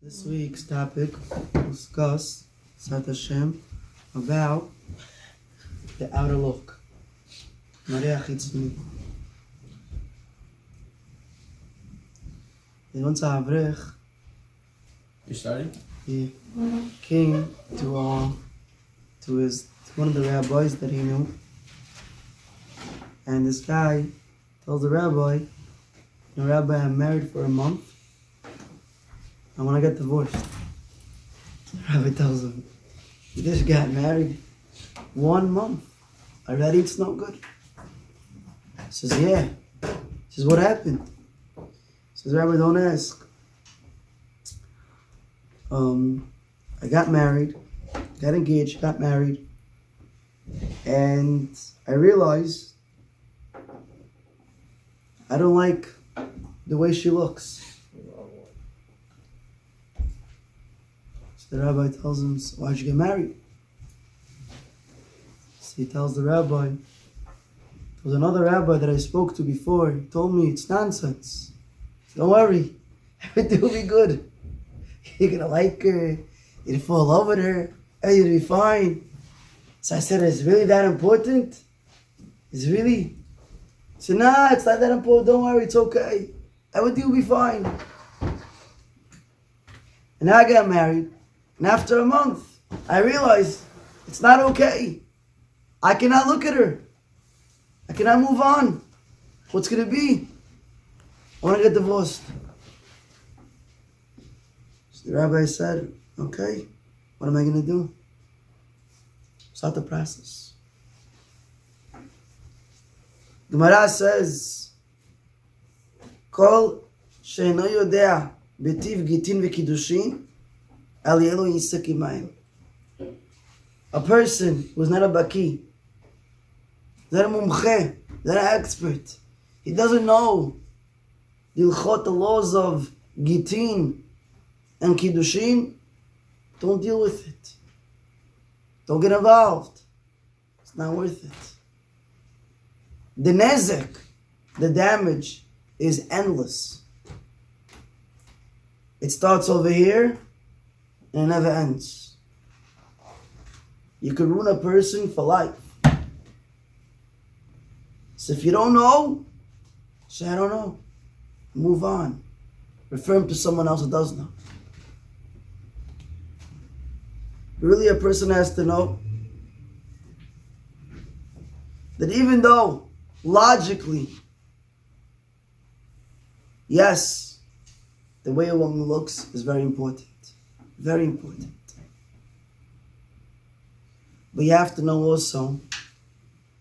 This week's topic will discuss Sat Hashem about the outer look. Maria Chitzmi. Once a Avrech, You starting? he came to one of the rabbis that he knew, and this guy tells the rabbi, Rabbi, I'm married for a month. I want to get divorced. The rabbi tells him, you just got married 1 month. Already it's not good. He says, yeah. He says, what happened? He says, Rabbi, don't ask. I got married, got engaged, got married, and I realized I don't like the way she looks. So the rabbi tells him, so why'd you get married? So he tells the rabbi, there was another rabbi that I spoke to before. He told me it's nonsense. Don't worry, everything will be good. You're gonna like her, you'll fall in love with her, and you'll be fine. So I said, is it really that important? Is it really? He said, nah, it's not that important, don't worry, it's okay. Everything will be fine. And I got married, and after a month, I realized it's not okay. I cannot look at her. I cannot move on. What's gonna be? I wanna get divorced. So the rabbi said, okay, what am I gonna do? Start the process. Gemara says, Kol she'eno yodea b'tiv gitin v'kiddushin al yelo yisek imayim. A person who's not a baki, not a mumche, not an expert, he doesn't know the laws of gitin and kiddushin, don't deal with it. Don't get involved. It's not worth it. The nezek, the damage, is endless. It starts over here and it never ends. You could ruin a person for life. So if you don't know, say I don't know. Move on. Refer him to someone else who does know. Really, a person has to know that even though logically, yes, the way a woman looks is very important. Very important. But you have to know also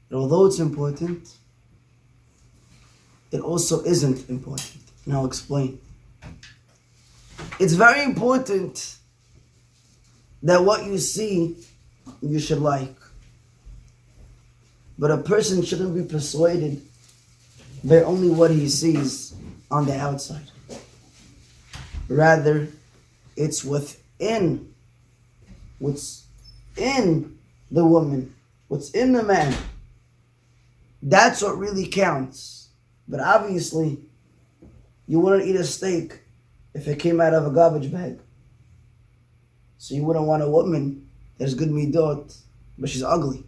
that although it's important, it also isn't important. And I'll explain. It's very important that what you see, you should like. But a person shouldn't be persuaded by only what he sees on the outside. Rather, it's what's in the woman, what's in the man. That's what really counts. But obviously, you wouldn't eat a steak if it came out of a garbage bag. So you wouldn't want a woman that has good midot, but she's ugly.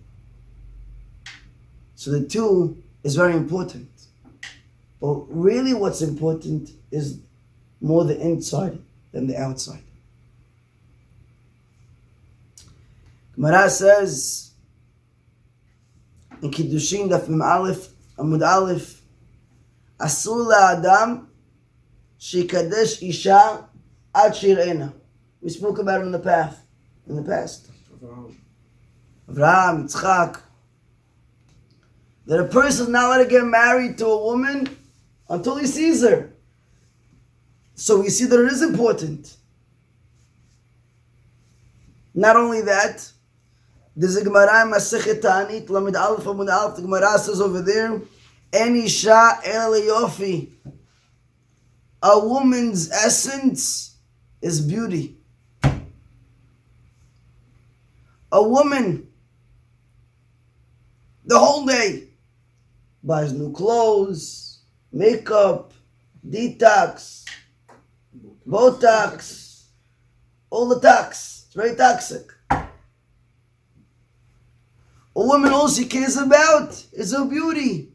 So the two is very important. But really what's important is more the inside than the outside. Gemara says in Kiddushin Daf Mem Aleph Amud Aleph, Asur la'adam shikadesh isha ad shir'ena. We spoke about it in the past. Avraham, Yitzchak. That a person is not allowed to get married to a woman until he sees her. So we see that it is important. Not only that, there's a Gemara in Masechet Ta'anit, Lamed Aleph Amud Aleph. The Gemara says over there, En isha el yofi. A woman's essence is beauty. A woman, the whole day, buys new clothes, makeup, detox, Botox, all the tox. It's very toxic. A woman, all she cares about is her beauty.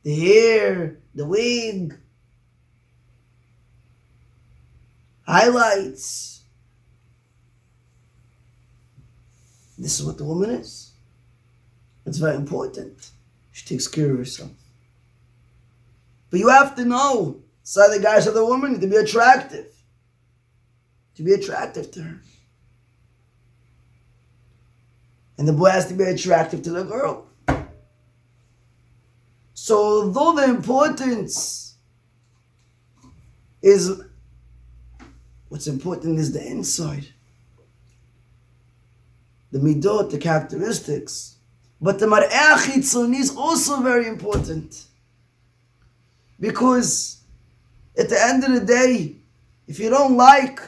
The hair, the wig, highlights. This is what the woman is. It's very important. She takes care of herself. But you have to know, it's either guys or the woman, to be attractive. To be attractive to her. And the boy has to be attractive to the girl. So although the importance is, what's important is the inside. The midot, the characteristics. But the mar'eh chitzoni is also very important. Because at the end of the day, if you don't like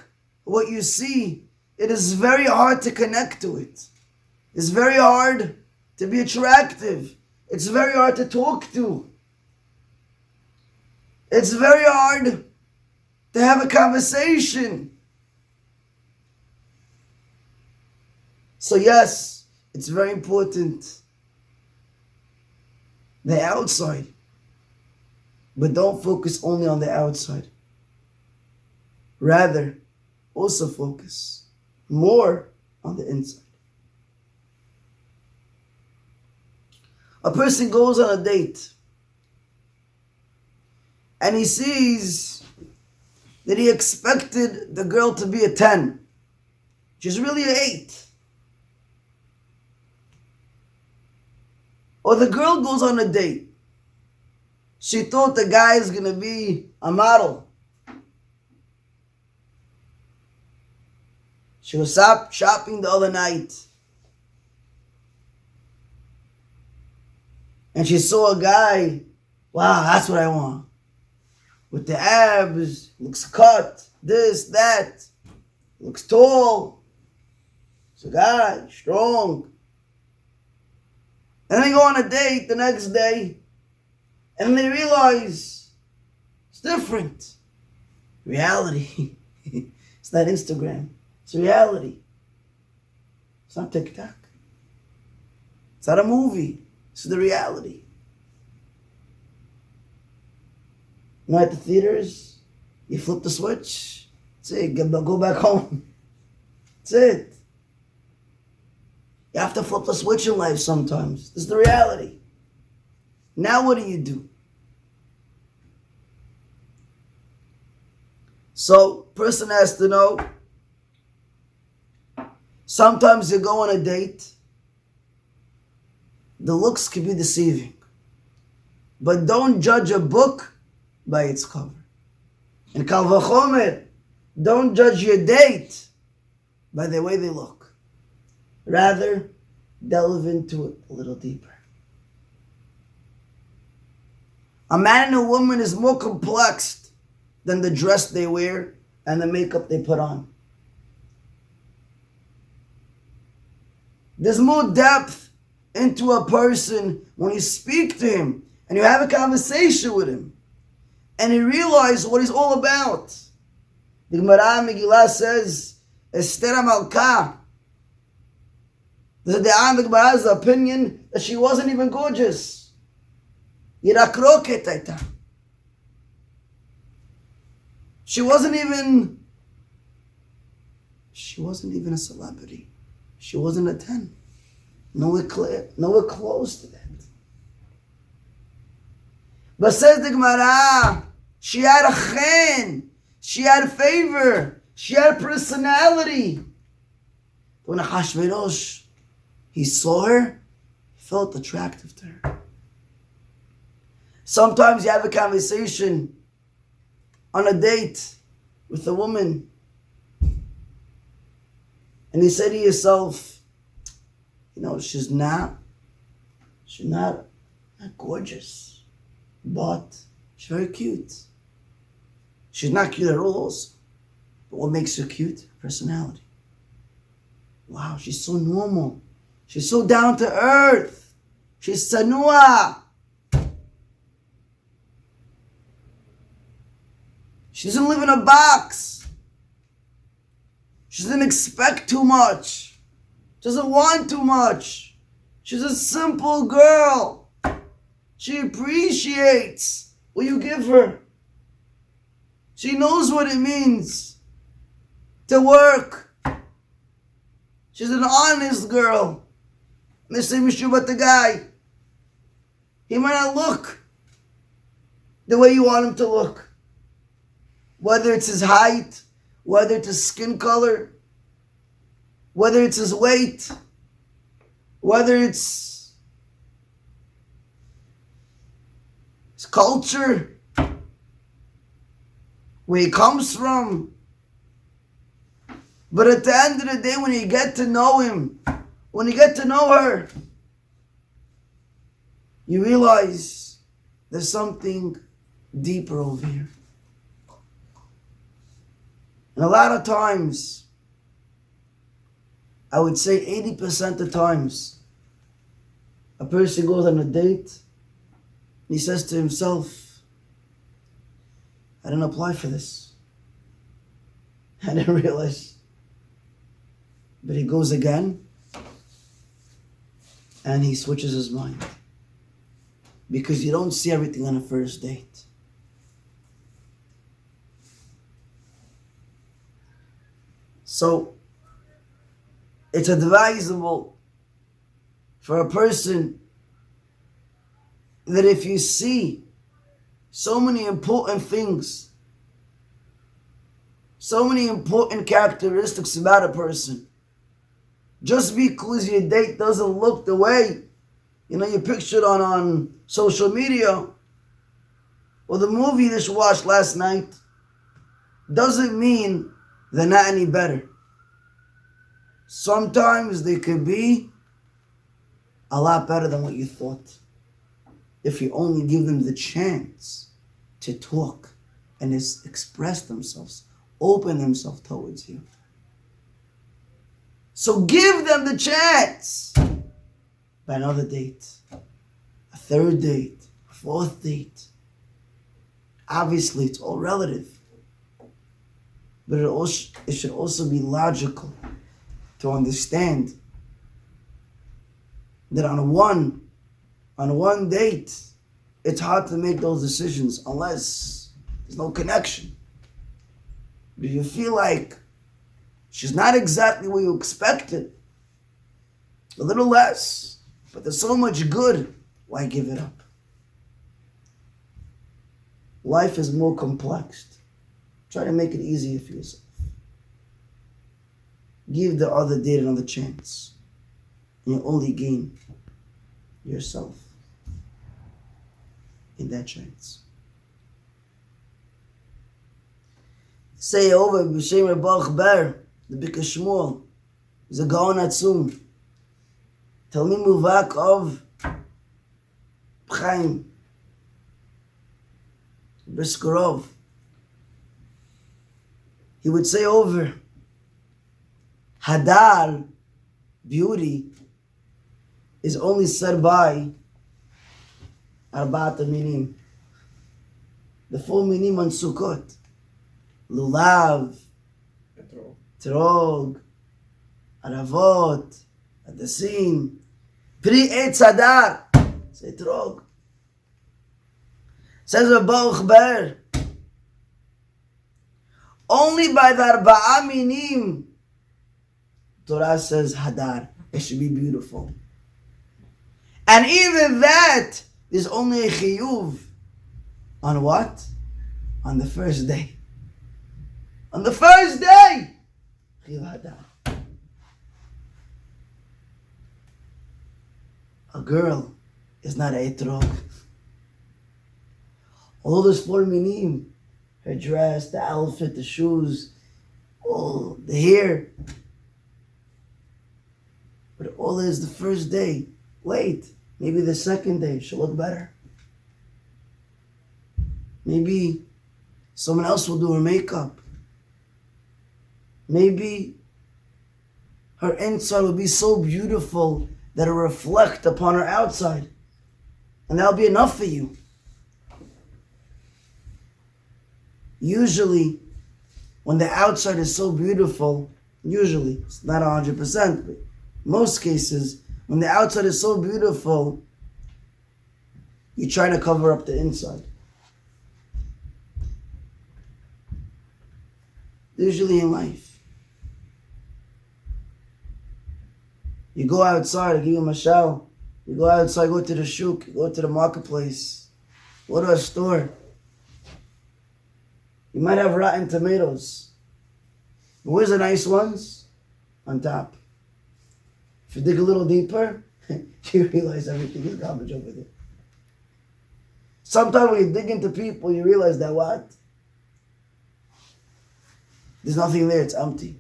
what you see, it is very hard to connect to it. It's very hard to be attractive. It's very hard to talk to. It's very hard to have a conversation. So yes, it's very important, the outside. But don't focus only on the outside. Rather, also focus more on the inside. A person goes on a date and he sees that he expected the girl to be a 10. She's really an 8. Or the girl goes on a date. She thought the guy is going to be a model. She was shopping the other night. And she saw a guy, wow, that's what I want. With the abs, looks cut, this, that, looks tall. It's a guy, strong. And then they go on a date the next day, and they realize it's different. Reality. It's not Instagram. It's reality. It's not TikTok. It's not a movie. It's the reality. You know, at the theaters, you flip the switch. That's it. Go back home. That's it. You have to flip the switch in life sometimes. This is the reality. Now what do? So, person has to know, sometimes you go on a date, the looks can be deceiving. But don't judge a book by its cover. And kal vachomer, don't judge your date by the way they look. Rather, delve into it a little deeper. A man and a woman is more complex than the dress they wear and the makeup they put on. There's more depth into a person when you speak to him and you have a conversation with him and you realize what he's all about. The Gemara Megillah says, Esther HaMalkah, the Gemara's opinion that she wasn't even gorgeous. Yirakroket aita. She wasn't even a celebrity. She wasn't a 10. Nowhere close to that. But says the Gemara, she had a chen, she had favor, she had personality. When Achashverosh, he saw her, he felt attractive to her. Sometimes you have a conversation on a date with a woman, and you say to yourself, you know, she's not gorgeous, but she's very cute. She's not cute at all also. But what makes her cute? Personality. Wow, she's so normal. She's so down to earth. She's sanua. She doesn't live in a box. She doesn't expect too much. Doesn't want too much. She's a simple girl. She appreciates what you give her. She knows what it means to work. She's an honest girl. And the same is true about the guy. He might not look the way you want him to look. Whether it's his height, whether it's his skin color, whether it's his weight, whether it's his culture, where he comes from. But at the end of the day, when you get to know him, when you get to know her, you realize there's something deeper over here. And a lot of times, I would say 80% of times, a person goes on a date and he says to himself, I didn't apply for this. I didn't realize. But he goes again and he switches his mind. Because you don't see everything on a first date. So, it's advisable for a person that if you see so many important things, so many important characteristics about a person, just because your date doesn't look the way you pictured on social media or the movie that you watched last night, doesn't mean they're not any better. Sometimes they could be a lot better than what you thought, if you only give them the chance to talk and express themselves, open themselves towards you. So give them the chance. By another date, a third date, a fourth date. Obviously, it's all relative. But it should also be logical to understand that on one date, it's hard to make those decisions unless there's no connection. Do you feel like she's not exactly what you expected? A little less. But there's so much good, why give it up? Life is more complex. Try to make it easier for yourself. Give the other date another chance. And you only gain yourself in that chance. Say over B'Shem Baruch Ber, the Bikkur Shmuel, is a Gaon Atzum. Talmid Muvak of Chaim Briskerov. He would say over Hadar, beauty, is only said by Arbaat Minim. The 4 minim on Sukkot. Lulav, Trog, Aravot, Adasim, Pri Eitz Hadar. Say Trog. Says a Baruch Ber. Only by the Arba'a Minim, Torah says Hadar. It should be beautiful. And even that is only a chiyuv. On what? On the first day. On the first day! Chiyuv Hadar. A girl is not a etrog. All those 4 minim, her dress, the outfit, the shoes, all the hair. But all is the first day. Wait, maybe the second day she'll look better. Maybe someone else will do her makeup. Maybe her inside will be so beautiful that it'll reflect upon her outside. And that'll be enough for you. Usually, when the outside is so beautiful, Usually, it's not 100%, but most cases, when the outside is so beautiful, you try to cover up the inside. Usually in life. You go outside, I give you a mashal. You go outside, go to the shuk, you go to the marketplace, go to a store. You might have rotten tomatoes. But where's the nice ones? On top. If you dig a little deeper, you realize everything is garbage over there. Sometimes when you dig into people, you realize that what? There's nothing there, it's empty.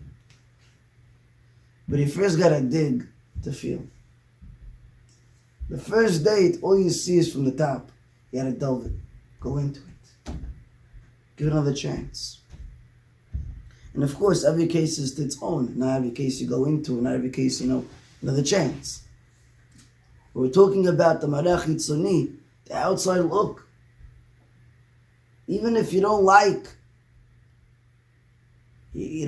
But you first gotta dig to feel. The first date, all you see is from the top. You gotta delve it. Go into it. Give it another chance. And of course, every case is its own. Not every case you go into, not every case, another chance. But we're talking about the Marach Hitzoni, the outside look. Even if you don't like, a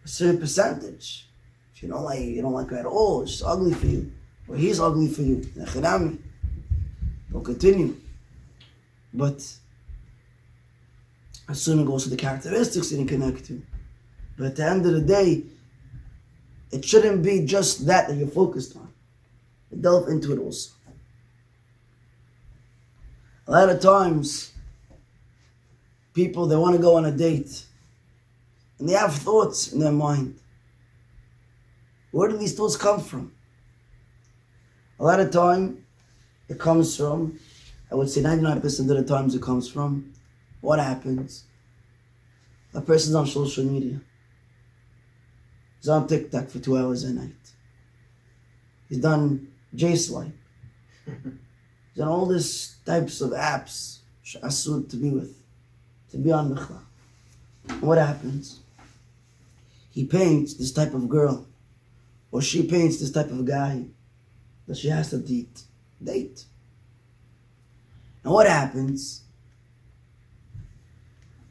certain percentage. If you don't like her at all, she's ugly for you, or he's ugly for you. Don't continue. But assuming it goes to the characteristics you didn't connect to. But at the end of the day, it shouldn't be just that you're focused on. Delve into it also. A lot of times, people, they want to go on a date, and they have thoughts in their mind. Where do these thoughts come from? A lot of time, it comes from, I would say 99% of the times it comes from, what happens? A person's on social media. He's on TikTok for 2 hours a night. He's done J-Swipe. He's on all these types of apps, asur to be with, to be on Michla. And what happens? He paints this type of girl, or she paints this type of guy that she has to date. And what happens?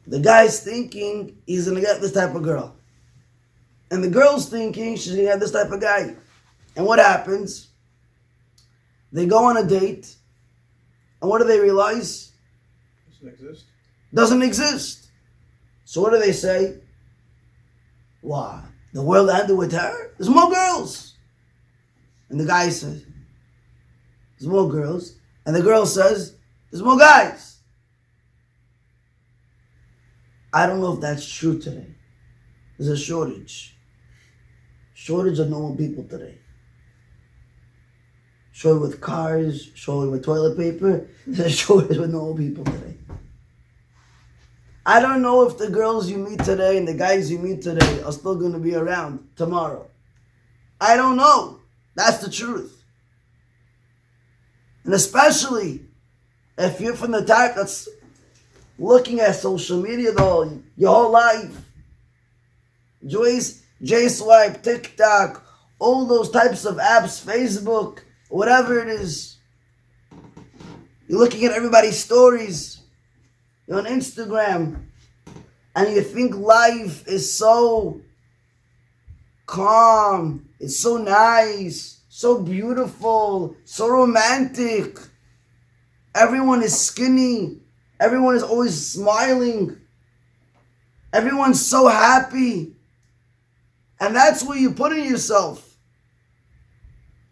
The guy's thinking he's gonna get this type of girl. And the girl's thinking she's gonna get this type of guy. And what happens? They go on a date, and what do they realize? Doesn't exist. So what do they say? Wow, the world ended with her? There's more girls. And the guy says, there's more girls. And the girl says, there's more guys. I don't know if that's true today. There's a shortage. Shortage of normal people today. Shortage with cars, shortage with toilet paper. There's a shortage with normal people today. I don't know if the girls you meet today and the guys you meet today are still going to be around tomorrow. I don't know. That's the truth. And especially if you're from the type that's looking at social media your whole life. J-Swipe, TikTok, all those types of apps, Facebook, whatever it is. You're looking at everybody's stories. You're on Instagram, and you think life is so calm, it's so nice, so beautiful, so romantic. Everyone is skinny. Everyone is always smiling. Everyone's so happy. And that's where you put in yourself.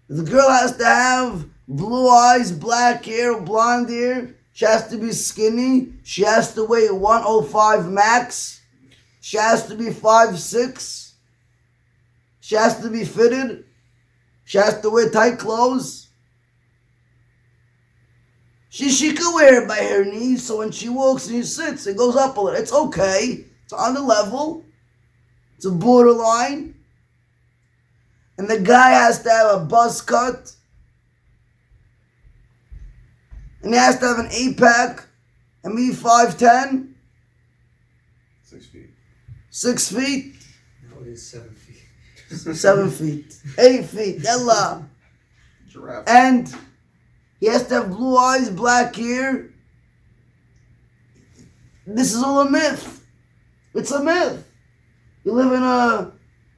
The girl has to have blue eyes, black hair, blonde hair. She has to be skinny. She has to weigh 105 max. She has to be 5'6". She has to be fitted. She has to wear tight clothes. She could wear it by her knees, so when she walks and she sits, it goes up a little. It's okay. It's on the level. It's a borderline. And the guy has to have a buzz cut. And he has to have an 8-pack and be 5'10". 6 feet. 6 feet. No, it is 7 feet. 7 feet. 8 feet. Yalla. Giraffe. And he has to have blue eyes, black hair. This is all a myth. It's a myth. You live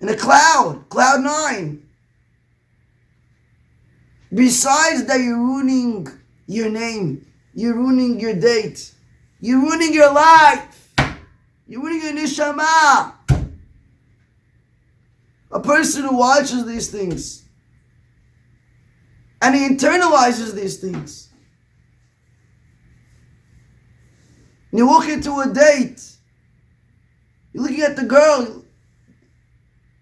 in a cloud 9. Besides that, you're ruining your name. You're ruining your date. You're ruining your life. You're ruining your neshama. A person who watches these things and he internalizes these things. And you walk into a date. You're looking at the girl.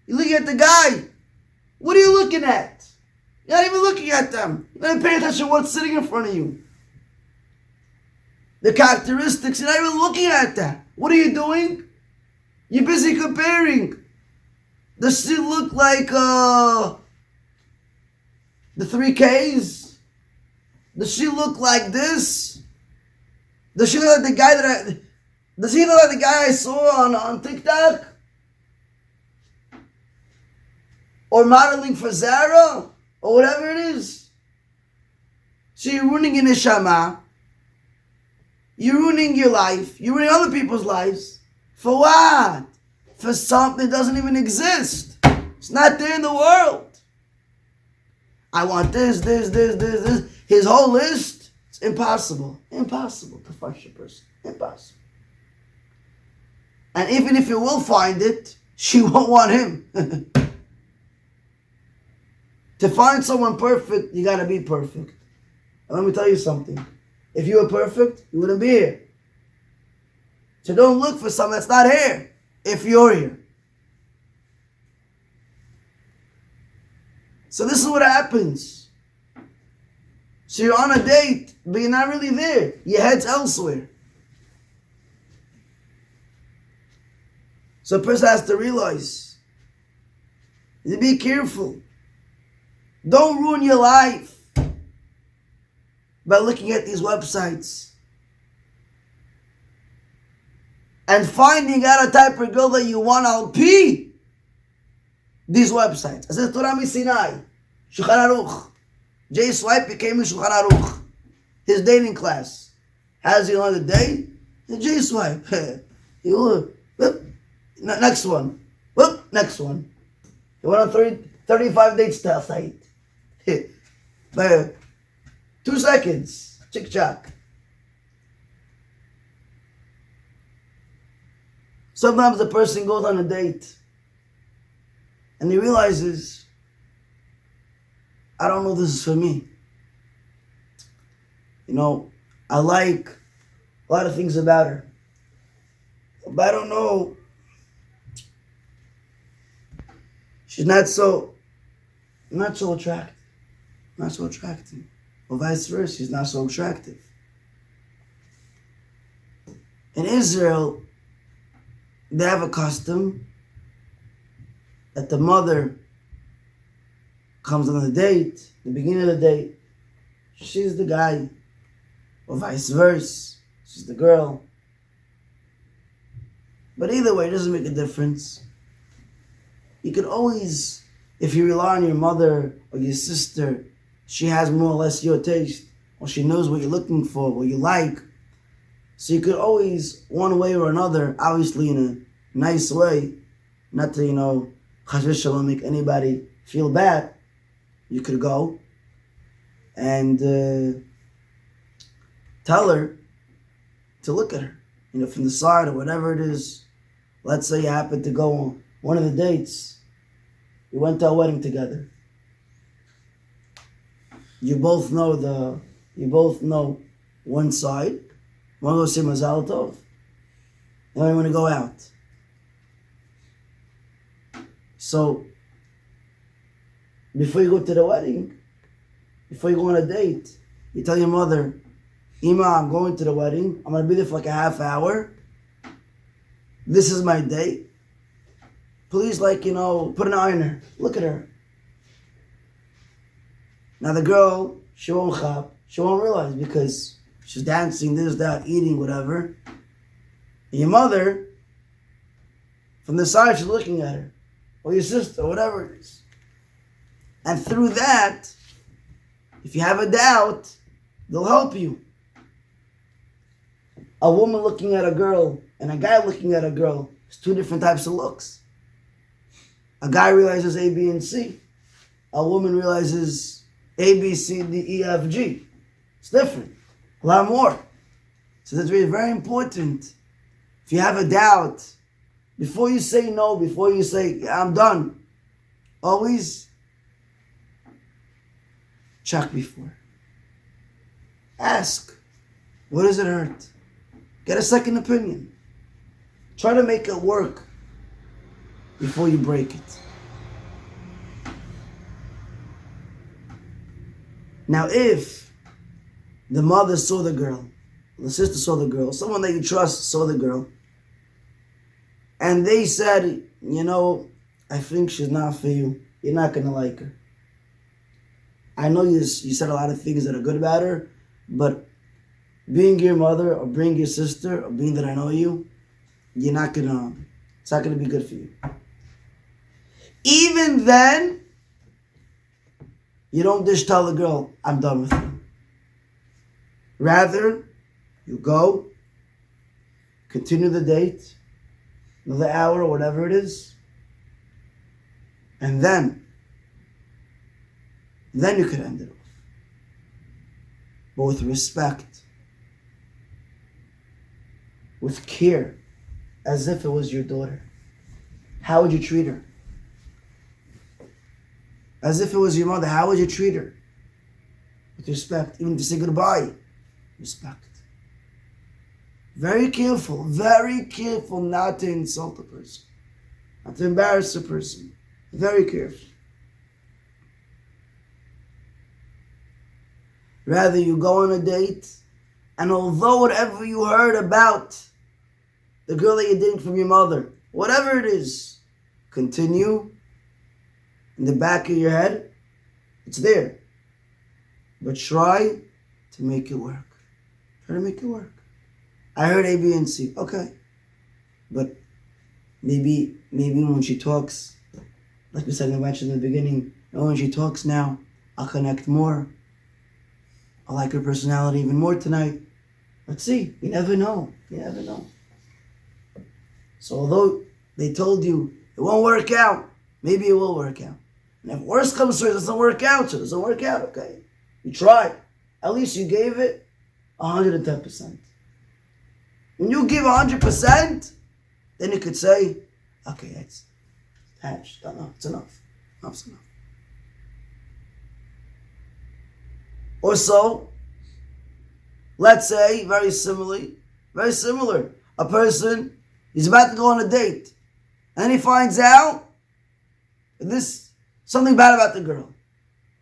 You're looking at the guy. What are you looking at? You're not even looking at them. You're not even paying attention to what's sitting in front of you. The characteristics, you're not even looking at that. What are you doing? You're busy comparing. Does she look like the 3Ks? Does she look like this? Does she look like the guy does he look like the guy I saw on TikTok? Or modeling for Zara? Or whatever it is. So you're ruining your neshama. You're ruining your life. You're ruining other people's lives. For what? For something that doesn't even exist. It's not there in the world. I want this. His whole list, it's impossible. Impossible to find a person. Impossible. And even if you will find it, she won't want him. To find someone perfect, you gotta be perfect. And let me tell you something. If you were perfect, you wouldn't be here. So don't look for something that's not here, if you're here. So this is what happens. So you're on a date, but you're not really there. Your head's elsewhere. So a person has to realize, to be careful. Don't ruin your life by looking at these websites and finding out a type of girl that you want al-pi these websites. As Torah Sinai, Shulchan Aruch. Jay Swipe became a Shulchan Aruch. His dating class. How's he on the date? Jay Swipe. Next one. Next one. He went on 35 dates to site. By 2 seconds. Chick chock. Sometimes a person goes on a date and he realizes, I don't know if this is for me. You know, I like a lot of things about her, but I don't know. She's not so attractive. Not so attractive. Or vice versa, she's not so attractive. In Israel, they have a custom that the mother comes on the date, the beginning of the date, she's the guy, or vice versa, she's the girl. But either way, it doesn't make a difference. You can always, if you rely on your mother or your sister, she has more or less your taste, or she knows what you're looking for, what you like. So you could always, one way or another, obviously in a nice way, not to, chas v'shalom, make anybody feel bad, you could go and tell her to look at her, from the side or whatever it is. Let's say you happen to go on one of the dates, you went to a wedding together. You both know one side. You want to go say Mazal Tov, and then you want to go out. So, before you go to the wedding, before you go on a date, you tell your mother, Ima, I'm going to the wedding. I'm going to be there for like a half hour. This is my date. Please, put an eye on her. Look at her. Now the girl, she won't realize because she's dancing, this, that, eating, whatever. And your mother, from the side, she's looking at her. Or your sister, whatever it is. And through that, if you have a doubt, they'll help you. A woman looking at a girl and a guy looking at a girl is two different types of looks. A guy realizes A, B, and C. A woman realizes A, B, C, D, E, F, G. It's different. A lot more. So that's really very important. If you have a doubt, before you say no, before you say, yeah, I'm done, always check before. Ask, what does it hurt? Get a second opinion. Try to make it work before you break it. Now, if the mother saw the girl, the sister saw the girl, someone that you trust saw the girl, and they said, you know, I think she's not for you. You're not going to like her. I know you said a lot of things that are good about her, but being your mother or being your sister or being that I know you, it's not going to be good for you. Even then, you don't just tell the girl, I'm done with you. Rather, you go, continue the date, another hour or whatever it is, and then you could end it off. But with respect, with care, as if it was your daughter. How would you treat her? As if it was your mother, how would you treat her? With respect, even to say goodbye. Respect. Very careful not to insult a person, not to embarrass a person. Very careful. Rather, you go on a date, and although whatever you heard about the girl that you're dating from your mother, whatever it is, continue in the back of your head. It's there. But try to make it work. Try to make it work. I heard A, B, and C. Okay. But maybe when she talks, like we said, I mentioned in the beginning, when she talks now, I'll connect more. I like her personality even more tonight. Let's see. You never know. You never know. So although they told you it won't work out, maybe it will work out. And if worse comes to it, it doesn't work out, so it doesn't work out, okay? You tried. At least you gave it 110%. When you give 100%, then you could say, okay, it's hatched. No, it's enough. Enough's enough. Or so, let's say, very similar, a person is about to go on a date, and he finds out something bad about the girl.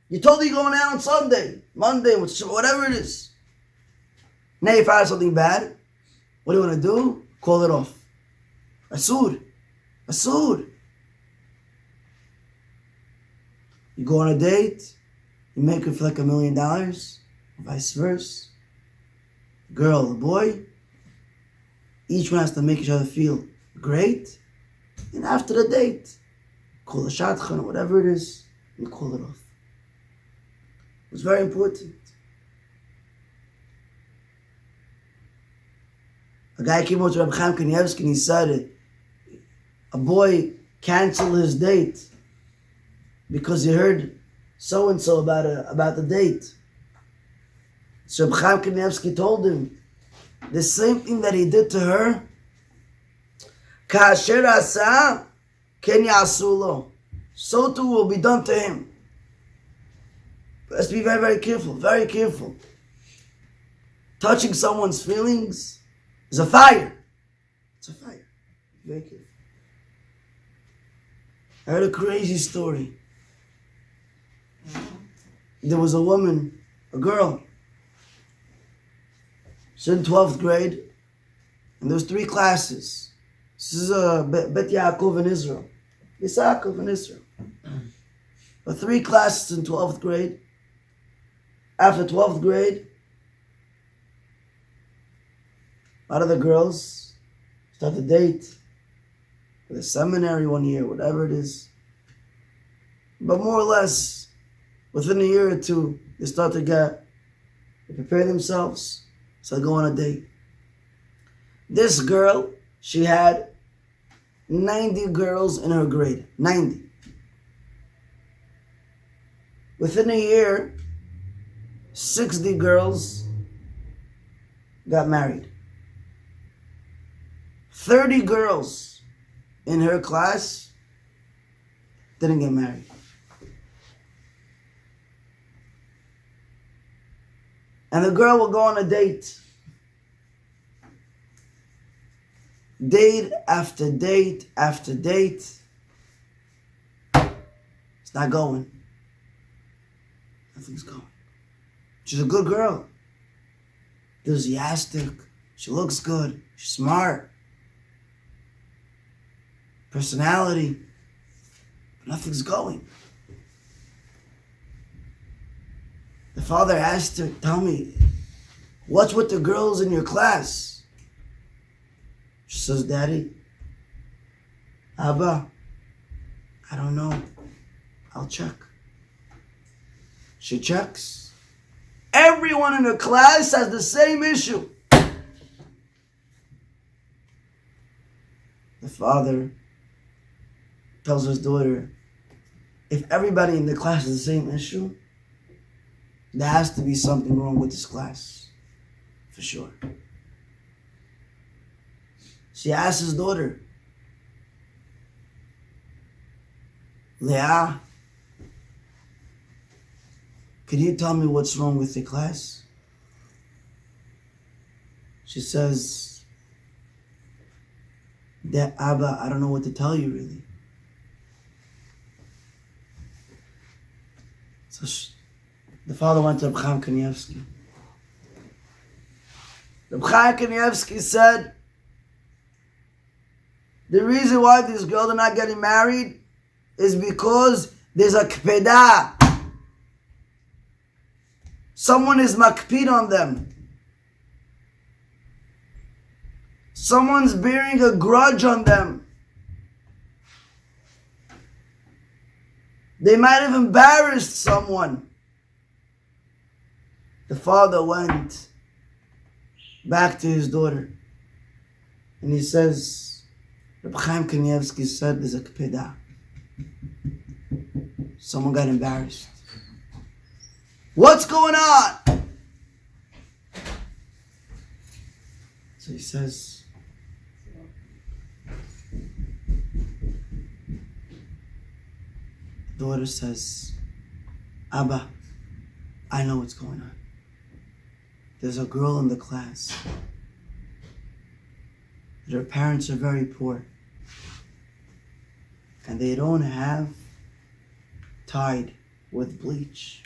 You told her you're going out on Sunday, Monday, whatever it is. Now you find out something bad. What do you want to do? Call it off. Asur. You go on a date, you make her feel like $1 million, vice versa. The girl, the boy, each one has to make each other feel great. And after the date, call a shadchan or whatever it is, and call it off. It's very important. A guy came over to Reb Chaim Kanievsky and he said a boy canceled his date because he heard so-and-so about the date. So Reb Chaim Kanievsky told him the same thing that he did to her. Kasher asa ken yasu lo. So too will be done to him. Let's be very, very careful. Very careful. Touching someone's feelings is a fire. It's a fire. Very careful. I heard a crazy story. There was a woman, a girl. She's in 12th grade, and there's 3 classes. This is Bet Yaakov in Israel. Yisakov in Israel. But 3 classes in 12th grade. After 12th grade, a lot of the girls start to date for the seminary 1 year, whatever it is. But more or less, within a year or 2, they start to prepare themselves, so they go on a date. This girl, she had 90 girls in her grade. 90. Within a year, 60 girls got married. 30 girls in her class didn't get married. And the girl will go on a date. Date after date after date. It's not going. Nothing's going. She's a good girl. Enthusiastic. She looks good. She's smart. Personality. But nothing's going. The father asked her, tell me, what's with the girls in your class? She says, Daddy, Abba, I don't know. I'll check. She checks. Everyone in her class has the same issue. The father tells his daughter, if everybody in the class has the same issue, there has to be something wrong with this class. For sure. She asks his daughter, Leah, could you tell me what's wrong with the class? She says, Dad, Abba, I don't know what to tell you really. So the father went to Reb Chaim Kanievsky. Reb Chaim Kanievsky said, the reason why these girls are not getting married is because there's a kpeda. Someone is makpid on them. Someone's bearing a grudge on them. They might have embarrassed someone. The father went back to his daughter and he says, Reb Chaim Kanievsky said there's a kpeda. Someone got embarrassed. What's going on? So he says, the daughter says, Abba, I know what's going on. There's a girl in the class. Her parents are very poor. And they don't have Tide with bleach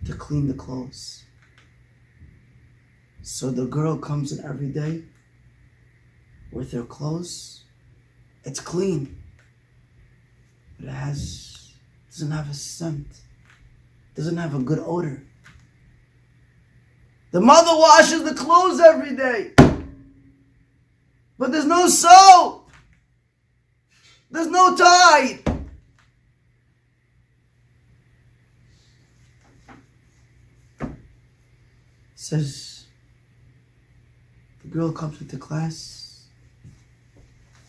to clean the clothes. So the girl comes in every day with her clothes. It's clean, but it doesn't have a scent. Doesn't have a good odor. The mother washes the clothes every day, but there's no soap. There's no Tide. Says the girl comes into class.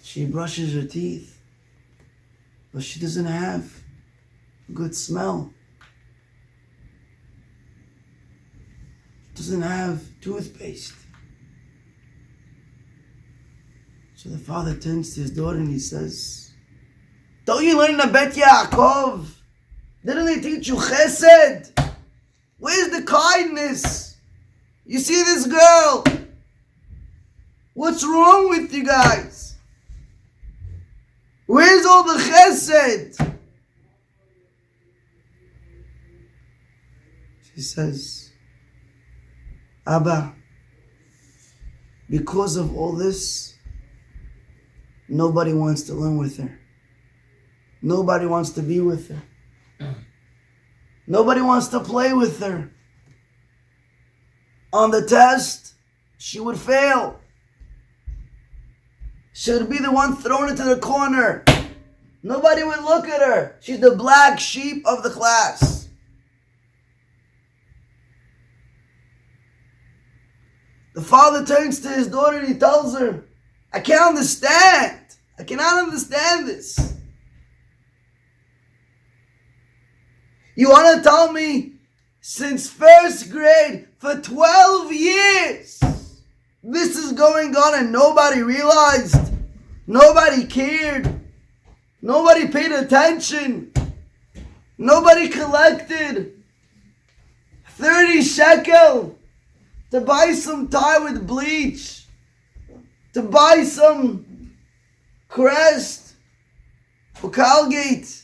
She brushes her teeth, but she doesn't have a good smell. Doesn't have toothpaste. So the father turns to his daughter and he says, don't you learn in the Bet Yaakov? Didn't they teach you chesed? Where's the kindness? You see this girl? What's wrong with you guys? Where's all the chesed? She says, Abba, because of all this, nobody wants to learn with her. Nobody wants to be with her. Nobody wants to play with her. On the test, she would fail. She would be the one thrown into the corner. Nobody would look at her. She's the black sheep of the class. The father turns to his daughter and he tells her, I can't understand. I cannot understand this. You want to tell me since first grade for 12 years this is going on and nobody realized? Nobody cared? Nobody paid attention? Nobody collected 30 shekel to buy some tie with bleach, to buy some Crest or Colgate,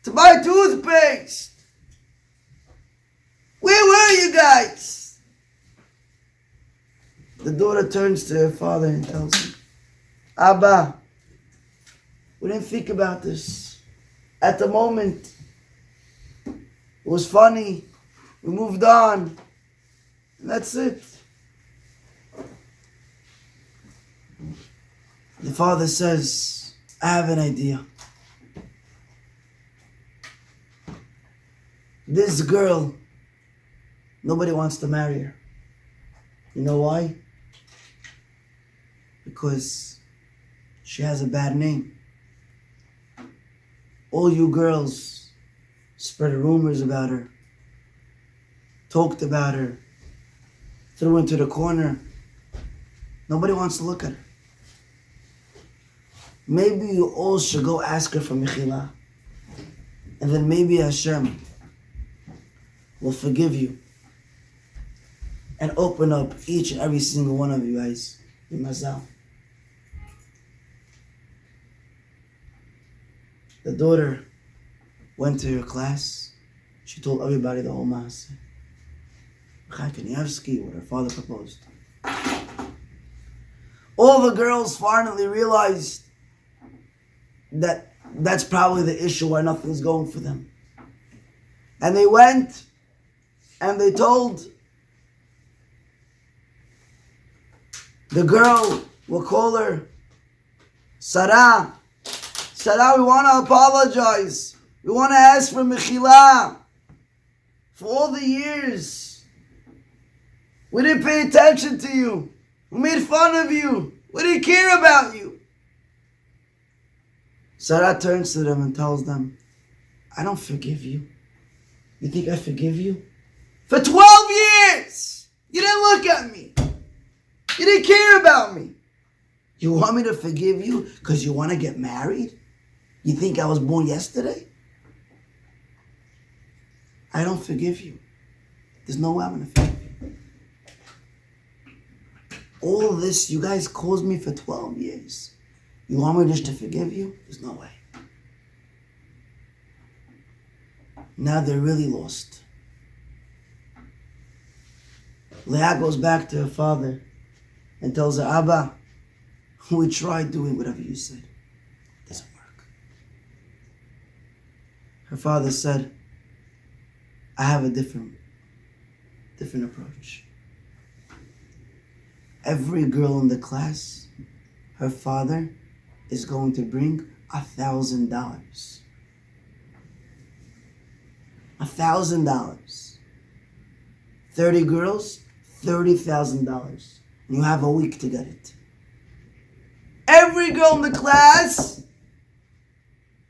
to buy toothpaste? Where were you guys? The daughter turns to her father and tells him, Abba, we didn't think about this. At the moment, it was funny. We moved on. And that's it. The father says, I have an idea. This girl, nobody wants to marry her. You know why? Because she has a bad name. All you girls spread rumors about her, talked about her, threw into the corner. Nobody wants to look at her. Maybe you all should go ask her for mechila, and then maybe Hashem will forgive you and open up each and every single one of you guys in mazal. The daughter went to her class. She told everybody the whole maaseh. Chai Kanievsky, what her father proposed. All the girls finally realized that that's probably the issue why nothing's going for them. And they went and they told the girl, we'll call her Sarah. Sarah, we want to apologize. We want to ask for mechila. For all the years, we didn't pay attention to you. We made fun of you. We didn't care about you. Sarah turns to them and tells them, I don't forgive you. You think I forgive you? For 12 years, you didn't look at me. You didn't care about me. You want me to forgive you because you want to get married? You think I was born yesterday? I don't forgive you. There's no way I'm going to forgive you. All this, you guys caused me for 12 years. You want me just to forgive you? There's no way. Now they're really lost. Leah goes back to her father and tells her, Abba, we tried doing whatever you said. It doesn't work. Her father said, I have a different approach. Every girl in the class, her father is going to bring $1,000. $1,000. 30 girls, $30,000. You have a week to get it. Every girl in the class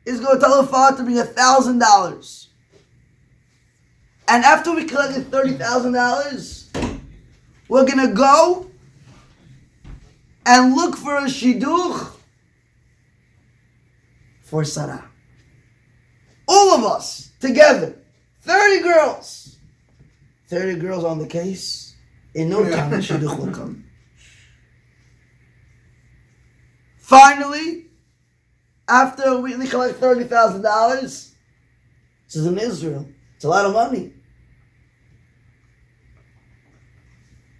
is going to tell her father to bring $1,000. And after we collected $30,000, we're going to go and look for a shidduch for Sarah. All of us together. 30 girls. 30 girls on the case. In no time, the shidduch will come. Finally, after we collect $30,000, this is in Israel. It's a lot of money.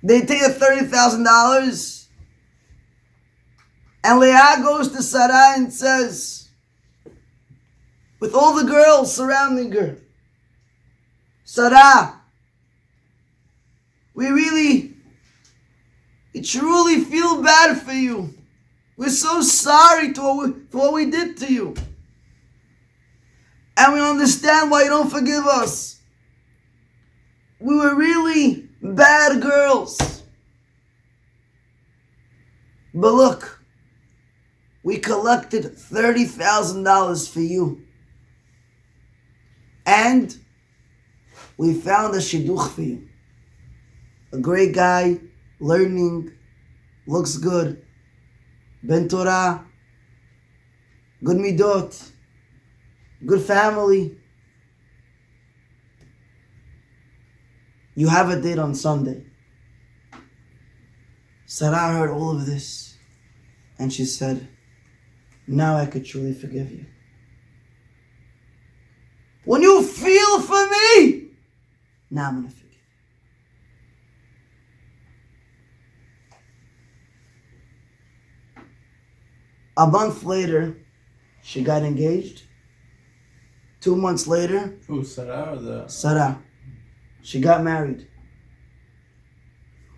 They take the $30,000, and Leah goes to Sarah and says, with all the girls surrounding her, Sarah, we truly feel bad for you. We're so sorry for what we did to you. And we understand why you don't forgive us. We were really bad girls. But look, we collected $30,000 for you. And we found a shidduch for you. A great guy, learning, looks good, ben Torah, good midot, good family. You have a date on Sunday. Sarah heard all of this, and she said, now I could truly forgive you. When you feel for me, now I'm going to forgive you. A month later, she got engaged. 2 months later, Who, Sarah or the... Sarah, she got married.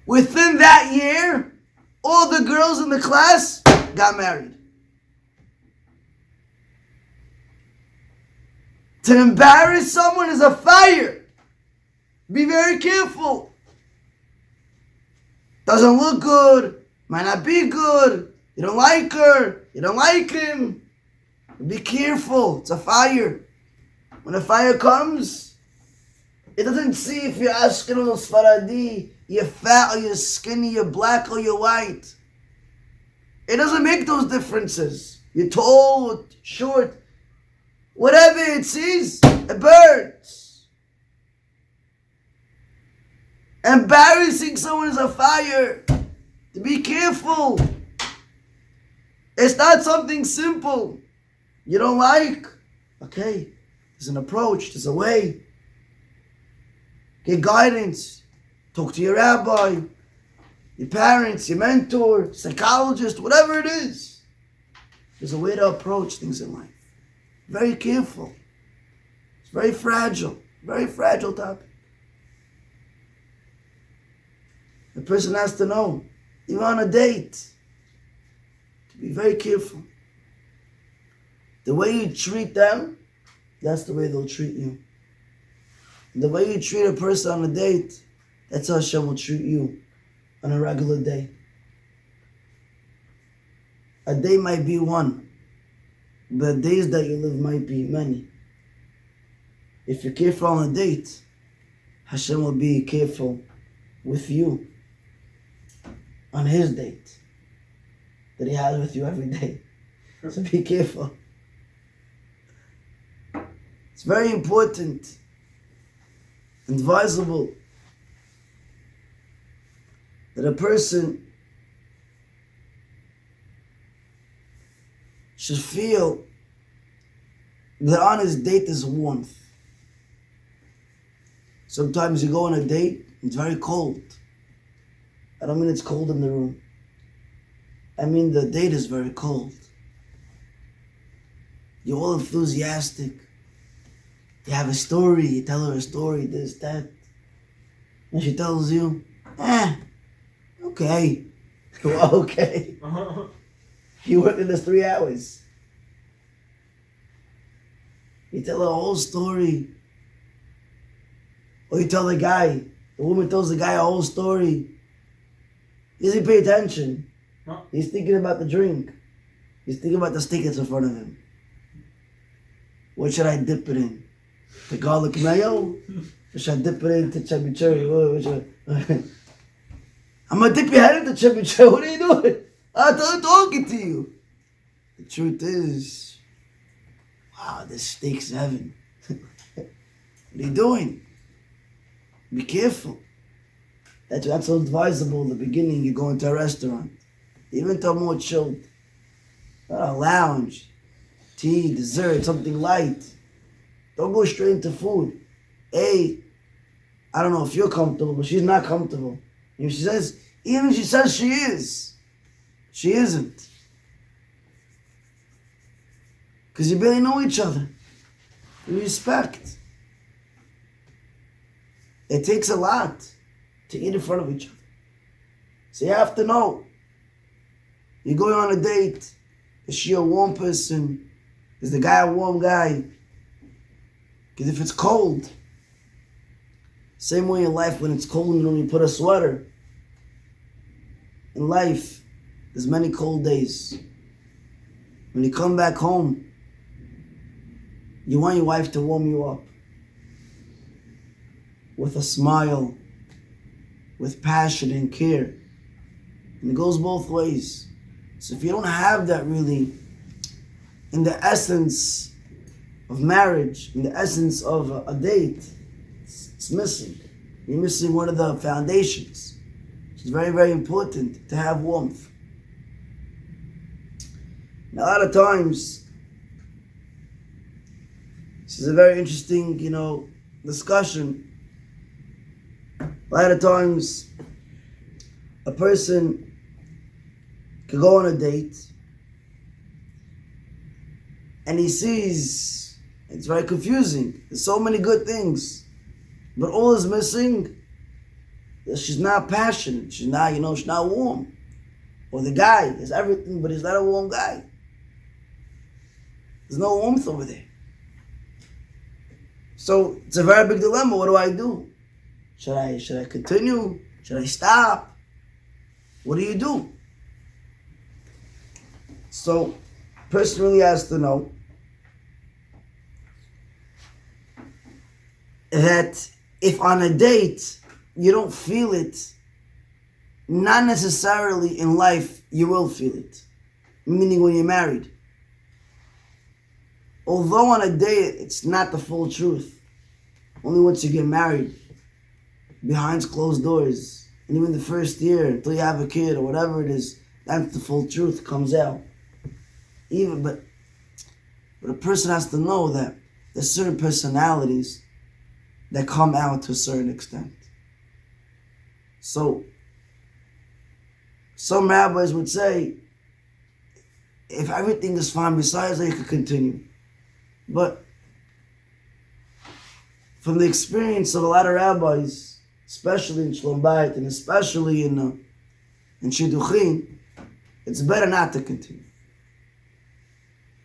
Within that year, all the girls in the class got married. To embarrass someone is a fire. Be very careful. Doesn't look good, might not be good. You don't like her, you don't like him. Be careful, it's a fire. When a fire comes, it doesn't see if you're Ashkenaz or Sfaradi, you're fat or you're skinny, you're black or you're white. It doesn't make those differences. You're tall or short. Whatever it sees, it burns. Embarrassing someone is a fire. To be careful. It's not something simple. You don't like? Okay, there's an approach, there's a way. Get guidance. Talk to your rabbi, your parents, your mentor, psychologist, whatever it is. There's a way to approach things in life. Very careful. It's very fragile topic. The person has to know, even on a date, to be very careful. The way you treat them, that's the way they'll treat you. And the way you treat a person on a date, that's how Hashem will treat you on a regular day. A day might be one, but the days that you live might be many. If you're careful on a date, Hashem will be careful with you on His date that He has with you every day. So be careful. It's very important, advisable, that a person should feel that on his date is warmth. Sometimes you go on a date, it's very cold. I don't mean it's cold in the room. I mean the date is very cold. You're all enthusiastic. You have a story, you tell her a story, this, that. And she tells you, okay. Well, okay. You worked in this 3 hours. You tell her a whole story. Or you tell the woman tells the guy a whole story. He doesn't pay attention. No. He's thinking about the drink. He's thinking about the steak that's in front of him. What should I dip it in? The garlic mayo? Or should I dip it into chimichurri? I'm gonna dip your head into chimichurri. What are you doing? I'm talking to you. The truth is, wow, this steak's heaven. What are you doing? Be careful. That's so advisable in the beginning. You go into a restaurant, even to a more chilled, not a lounge, tea, dessert, something light. Don't go straight into food. I don't know if you're comfortable, but she's not comfortable. Even if she says she is, she isn't. Because you barely know each other. You respect. It takes a lot to eat in front of each other. So you have to know. You're going on a date. Is she a warm person? Is the guy a warm guy? Because if it's cold, same way in life when it's cold and you put a sweater. In life, there's many cold days. When you come back home, you want your wife to warm you up with a smile, with passion and care. And it goes both ways. So if you don't have that really in the essence of marriage, in the essence of a date, it's missing. You're missing one of the foundations. It's very, very important to have warmth. And a lot of times, this is a very interesting, discussion. A lot of times, a person could go on a date and he sees, it's very confusing. There's so many good things, but all is missing. She's not passionate. She's not, she's not warm. Or the guy is everything, but he's not a warm guy. There's no warmth over there. So it's a very big dilemma. What do I do? Should I continue? Should I stop? What do you do? So, person really has to know that if on a date you don't feel it, not necessarily in life you will feel it. Meaning when you're married. Although on a date it's not the full truth. Only once you get married, behind closed doors, and even the first year, until you have a kid or whatever it is, that's the full truth comes out. But a person has to know that there's certain personalities that come out to a certain extent. So, some rabbis would say, if everything is fine besides that, you could continue. But from the experience of a lot of rabbis, especially in Shalom Bayit and especially in Shidduchim, it's better not to continue.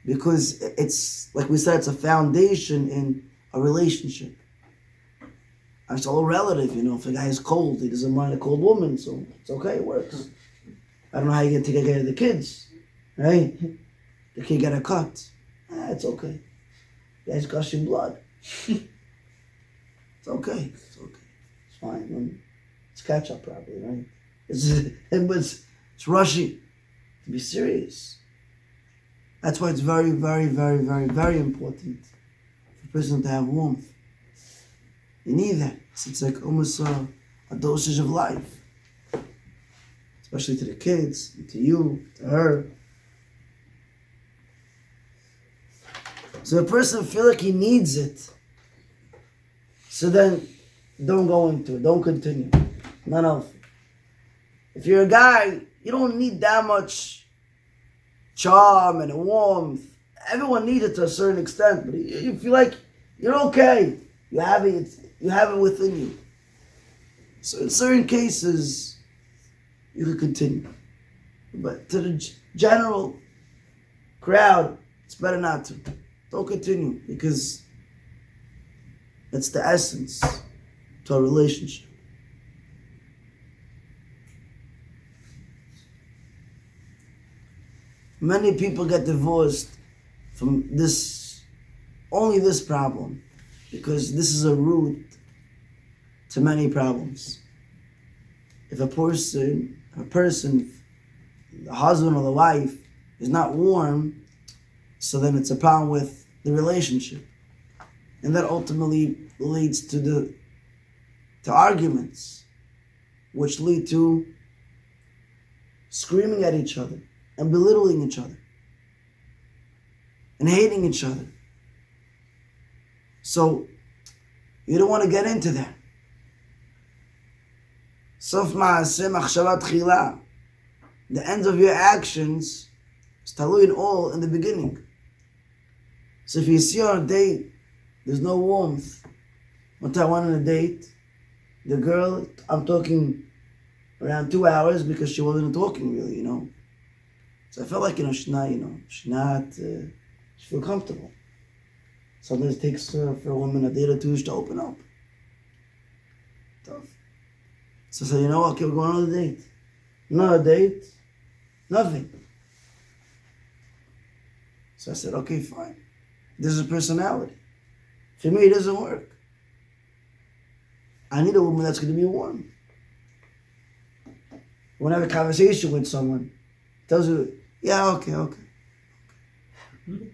Because it's, like we said, it's a foundation in a relationship. It's all relative, if a guy is cold, he doesn't mind a cold woman, so it's okay, it works. I don't know how you're going to take care of the kids, right? The kid got a cut. It's okay. The guy's gushing blood. It's okay. It's fine. It's ketchup probably, right? It's rushing. To be serious. That's why it's very, very, very, very, very important for a person to have warmth. You need that. It's like almost a dosage of life. Especially to the kids, to you, to her. So a person feels like he needs it. So then, don't go into it. Don't continue. Not healthy. If you're a guy, you don't need that much charm and warmth. Everyone needs it to a certain extent, but you feel like you're okay. You have it within you. So in certain cases, you could continue. But to the general crowd, it's better not to. Don't continue, because it's the essence to a relationship. Many people get divorced from only this problem, because this is a root to many problems. If a person, the husband or the wife, is not warm, so then it's a problem with the relationship. And that ultimately leads to arguments, which lead to screaming at each other and belittling each other and hating each other. So you don't want to get into that. Sof ma'aseh machshavat tchila. The ends of your actions is talui all in the beginning. So if you see on a date, there's no warmth. One time I went on a date, the girl, I'm talking around 2 hours because she wasn't talking really, So I felt like, she feels comfortable. Sometimes it takes for a woman a day or two to open up. Tough. So I said, okay, we're going on a date. Another date. Nothing. So I said, okay, fine. This is a personality. For me, it doesn't work. I need a woman that's going to be warm. When I have a conversation with someone, tells you, yeah, okay.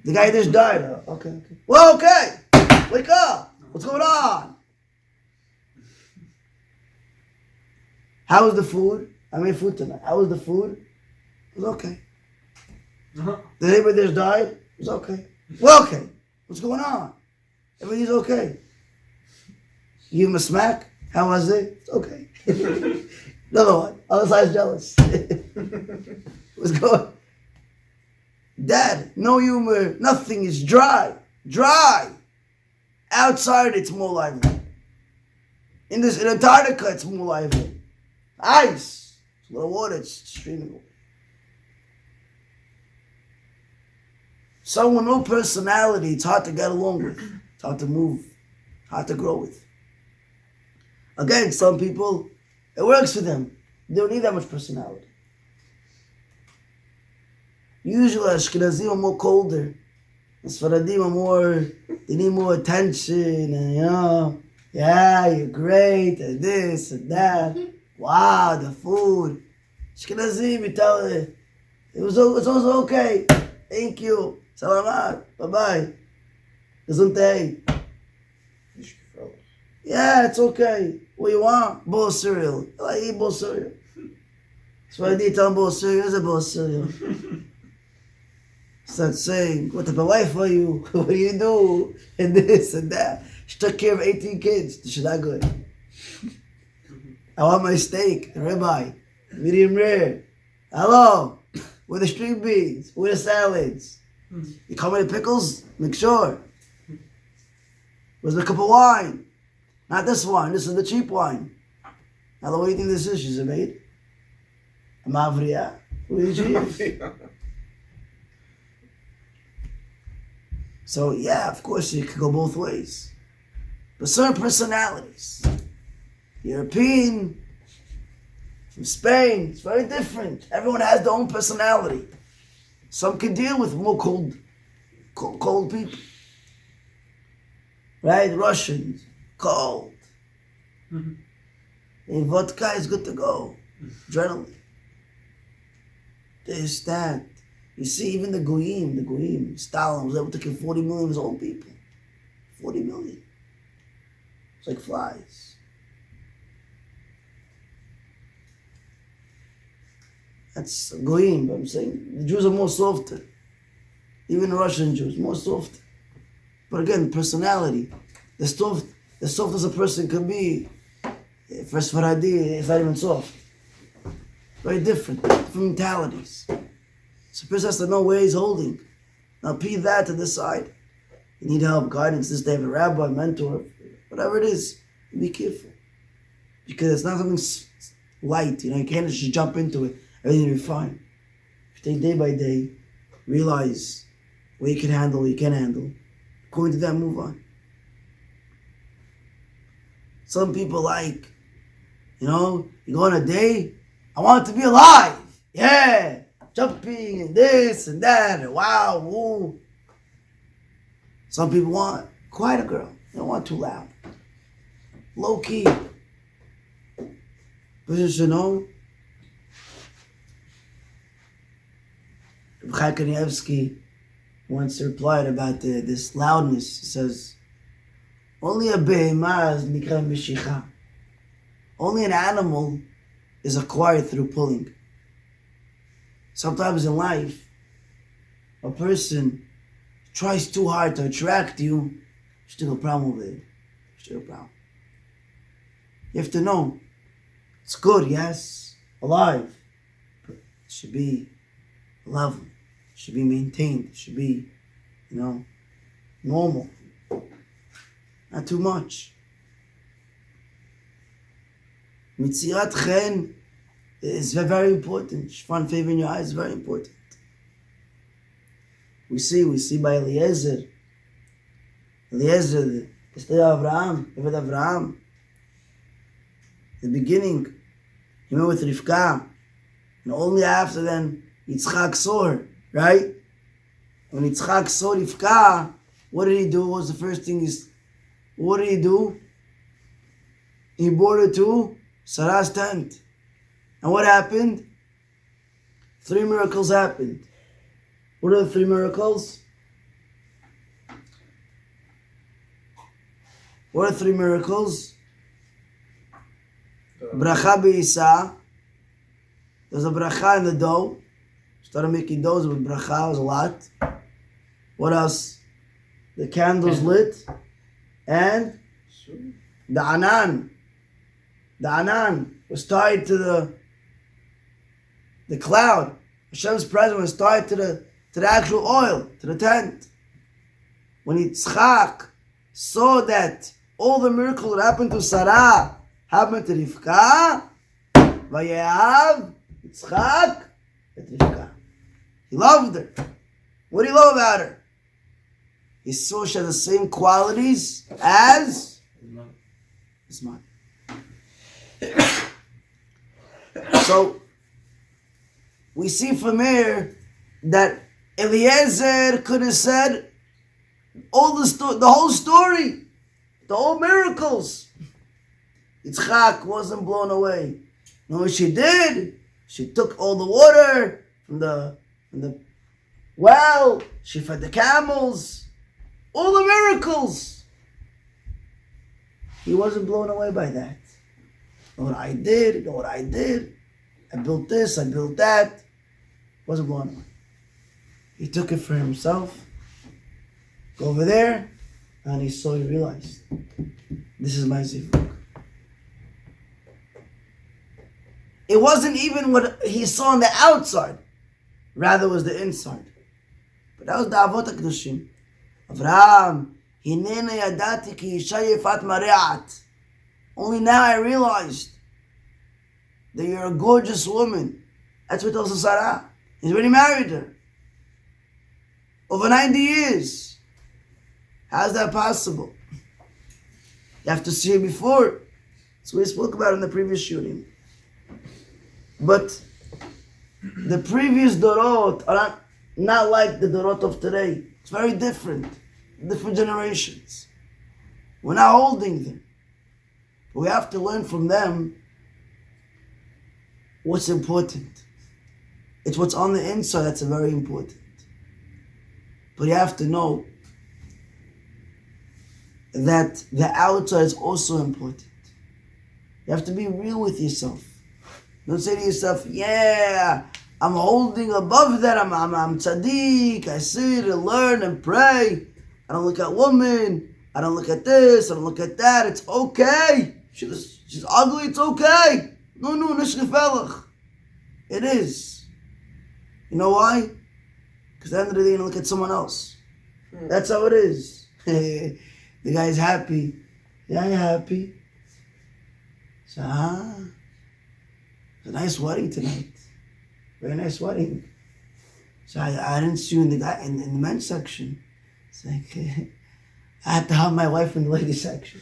The guy just died. Okay. Well, okay. Wake up. What's going on? How was the food? I made food tonight. How was the food? It was okay. The neighbor just died? It was okay. Well, okay. What's going on? Everything's okay. You give him a smack? How was it? It's okay. Another one. Other side's jealous. What's going on? Dad, no humor. Nothing is dry. Dry. Outside, it's more lively. In Antarctica, it's more lively. Ice. It's a little water. It's streaming water. Someone with no personality, it's hard to get along with. It's hard to move. Hard to grow with. Again, some people, it works for them. They don't need that much personality. Usually, Ashkenazim are more colder. The Sfaradim are more, they need more attention, and yeah, you're great, and this and that. Wow, the food. Ashkenazim, you tell it, it's also okay. Thank you. Salamat. Bye-bye. Gesundheit. Yeah, it's okay. What you want? Bowl of cereal. I eat bowl of cereal. That's why I need to tell them bowl of cereal. It's a bowl of cereal. Start saying, what type of wife are you? What do you do? And this and that. She took care of 18 kids. She's not good. I want my steak, the ribeye, medium rare. Hello, with the string beans, with the salads. You come with the pickles? Make sure. Where's the cup of wine? Not this wine, this is the cheap wine. Now, what do you think this is? She's a maid? A mavriya? Who is she? So, yeah, of course, it could go both ways. But certain personalities, European, from Spain, it's very different. Everyone has their own personality. Some can deal with more cold people. Right? Russians, cold. And vodka is good to go. Adrenaline. This, that. You see, even the Goyim, Stalin was able to kill 40 million of his own people. 40 million. It's like flies. That's Goyim, but I'm saying the Jews are more softer. Even the Russian Jews, more softer. But again, personality. The softest a person can be, for Sfaradi, it's not even soft. Very different mentalities. So a person has to know where he's holding. Now, pee that to the side. You need help, guidance, this, they have a rabbi, mentor, whatever it is. Be careful. Because it's not something light, you can't just jump into it. Everything will be fine. If you take day by day, realize what you can handle, what you can't handle. According to that, move on. Some people you go on a day, I want to be alive. Yeah. Jumping and this and that and wow, woo. Some people want quiet girl. They don't want too loud. Low key. But Chaim Kanievsky once replied about this loudness. He says, only a behemah is nikra mishicha. Only an animal is acquired through pulling. Sometimes in life, a person tries too hard to attract you, still a problem with it. Still a problem. You have to know, it's good, yes, alive, but it should be a level. It should be maintained. It should be, normal. Not too much. Mitzirat chen is very important. Shfan, favor in your eyes is very important. We see by Eliezer, the story of Abraham, David Abraham. The beginning, he met with Rivka, and only after then, Yitzchak saw her, right? When Yitzchak saw Rivka, what did he do? What was the first thing what did he do? He brought her to Sarah's tent. And what happened? 3 miracles happened. What are the 3 miracles? What are 3 miracles? Bracha be'isa. There's a bracha in the dough. Started making doughs with bracha. It was a lot. What else? The candles lit. And the anan. The anan was tied to the cloud. Hashem's presence was tied to the actual oil, to the tent. When Yitzchak saw that all the miracles that happened to Sarah happened to Rivka, Vayehav Yitzchak et Rivka. He loved her. What do you love about her? He saw she had the same qualities as his mother. So we see from here that Eliezer could have said the whole story, the whole miracles. Yitzchak wasn't blown away. You know what she did? She took all the water from the well. She fed the camels. All the miracles. He wasn't blown away by that. You know what I did? You know what I did? I built this, I built that. Wasn't blown away. He took it for himself. Go over there, and he realized, this is my zivug. It wasn't even what he saw on the outside. Rather, it was the inside. But that was the Avot HaKadoshim. Avraham, hinena yadati ki isha yefat mareat. Only now I realized that you're a gorgeous woman. That's what tells Sarah. He's already married her. Over 90 years. How's that possible? You have to see her before. So we spoke about it in the previous shooting. But the previous Dorot are not like the Dorot of today. It's very different. Different generations. We're not holding them. But we have to learn from them what's important. It's what's on the inside that's very important. But you have to know that the outside is also important. You have to be real with yourself. Don't say to yourself, yeah, I'm holding above that, I'm tzaddik, I sit and learn and pray. I don't look at women, I don't look at this, I don't look at that, it's okay. She's ugly, it's okay. No, nishgefelach. It is. You know why? Because at the end of the day, you're going to look at someone else. That's how it is. The guy's happy. Yeah, you're happy. So, it's a nice wedding tonight. Very nice wedding. So I didn't see you in the men's section. It's like, I had to help my wife in the ladies section.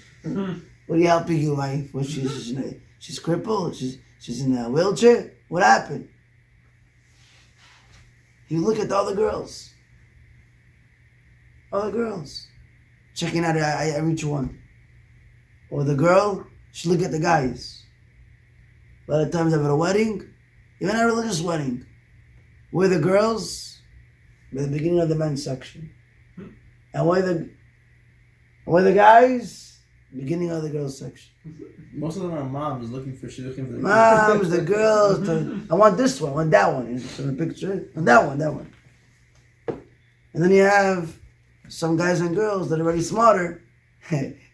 What are you helping your wife? What, she's crippled? She's in a wheelchair? What happened? You look at the other girls. Other girls. Checking out each one. Or the girl, she look at the guys. A lot of times at a wedding, even a religious wedding, where the girls, by the beginning of the men's section. And where the guys, beginning of the girls section. Most of them are moms she's looking for the moms, the girls. I want this one, I want that one. In the picture, and that one. And then you have some guys and girls that are very smarter.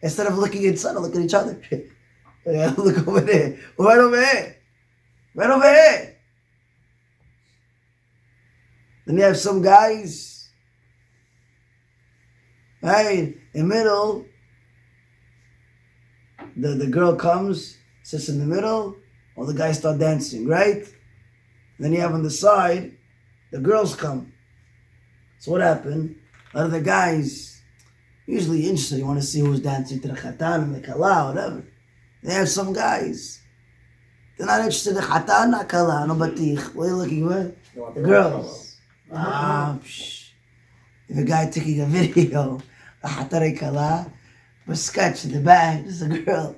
Instead of looking inside, they look at each other. Look over there. Right over here. Right over here. Then you have some guys. Right, in the middle. The girl comes, sits in the middle, all the guys start dancing, right? And then you have on the side, the girls come. So what happened? A lot of the guys, usually interested, you want to see who's dancing to the khatan and the kala, whatever. They have some guys. They're not interested in Chatan, not Kala, no Batich. What are you looking for? The girls. If a guy taking a video, a Hatare Kala, but sketch in the back, there's a girl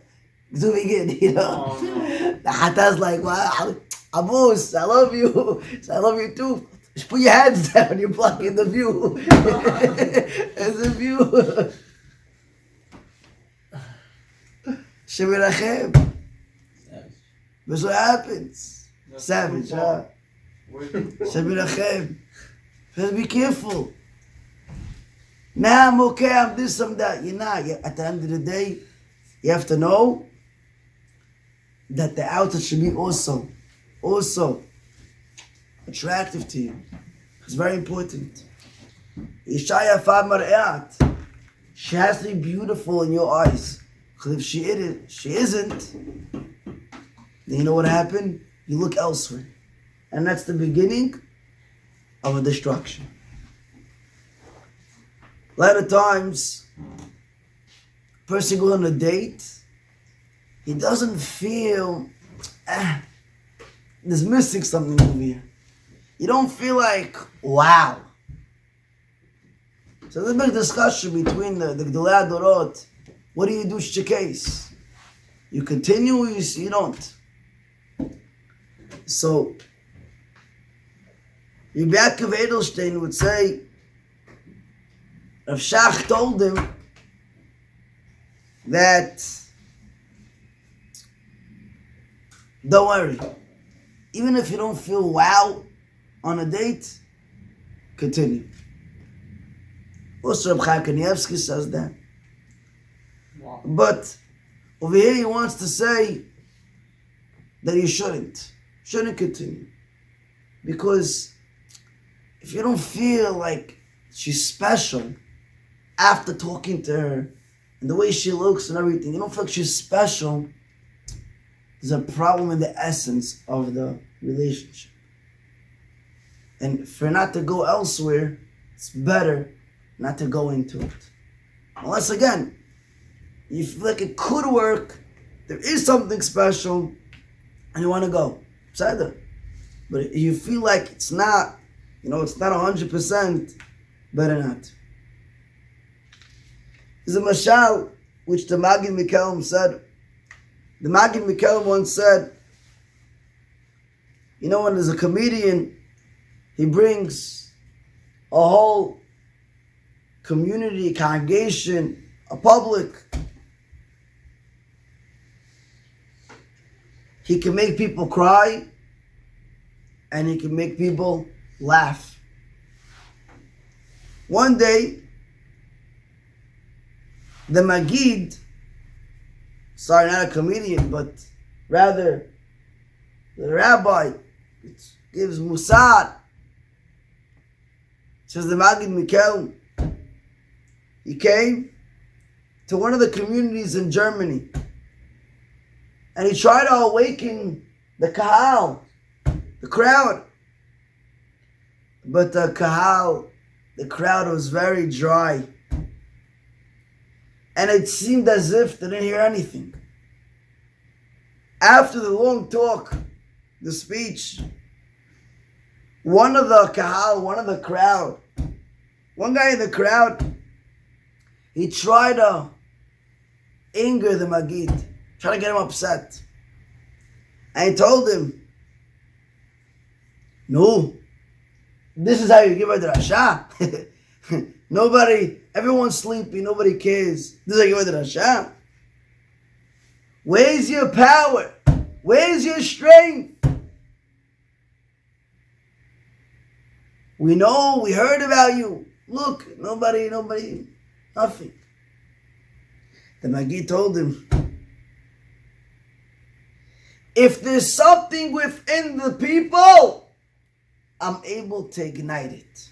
zooming in, you know. The Hatar's like, wow, Abus, I love you. I love you too. Just put your hands down, you're blocking the view. There's a view. Shemirachem. That's what happens. Savage, huh? Shemirachem. Just be careful. Nah, I'm okay, I'm this, I'm that. You're not. At the end of the day, you have to know that the outer should be also attractive to you. It's very important. Ishaya Mar'at. She has to be beautiful in your eyes. Because if she isn't, then you know what happened? You look elsewhere. And that's the beginning of a destruction. A lot of times, a person goes on a date, he doesn't feel, there's missing something over here. You don't feel like, wow. So there's a big discussion between the Gdolei Adorot. What do you do, case? You continue or you don't? So, Rabbi Yaakov Edelstein would say, Rav Shach told him that, don't worry, even if you don't feel wow on a date, continue. Also, Reb Chaim Kanievsky says that. Wow. But over here he wants to say that you shouldn't continue. Because if you don't feel like she's special after talking to her and the way she looks and everything, you don't feel like she's special, there's a problem in the essence of the relationship. And for not to go elsewhere, it's better not to go into it. Unless, again, you feel like it could work, there is something special, and you want to go. It's either. But if you feel like it's not, it's not 100%, better not. There's a mashal which the Magid Mikelem said. The Magid Mikelem once said, when there's a comedian, he brings a whole community, congregation, a public. He can make people cry and he can make people laugh. One day, the Magid, sorry, not a comedian, but rather the rabbi, gives Musar. Says the Magid Mikelem, he came to one of the communities in Germany and he tried to awaken the kahal, the crowd. But the crowd was very dry. And it seemed as if they didn't hear anything. After the long talk, the speech, one of the crowd, one guy in the crowd, he tried to anger the Magid, trying to get him upset. And he told him, no, this is how you give a drasha. Everyone's sleeping, nobody cares. This is how you give a drasha. Where's your power? Where's your strength? We know, we heard about you. Look, nobody, nothing. The Magid told him, if there's something within the people, I'm able to ignite it.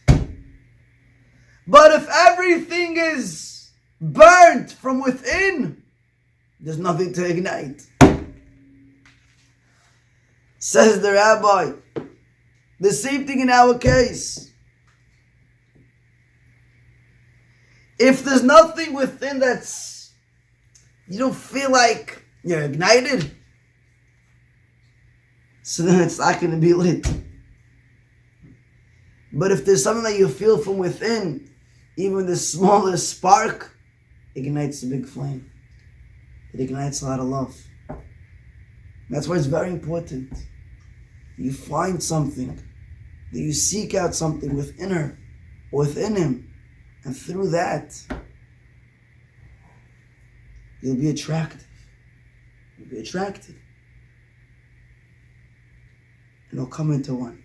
But if everything is burnt from within, there's nothing to ignite. Says the rabbi, the same thing in our case. If there's nothing within you don't feel like you're ignited, so then it's not going to be lit. But if there's something that you feel from within, even the smallest spark ignites a big flame. It ignites a lot of love. That's why it's very important. You find something, that you seek out something within her, or within him, and through that, you'll be attractive. You'll be attracted. And it'll come into one.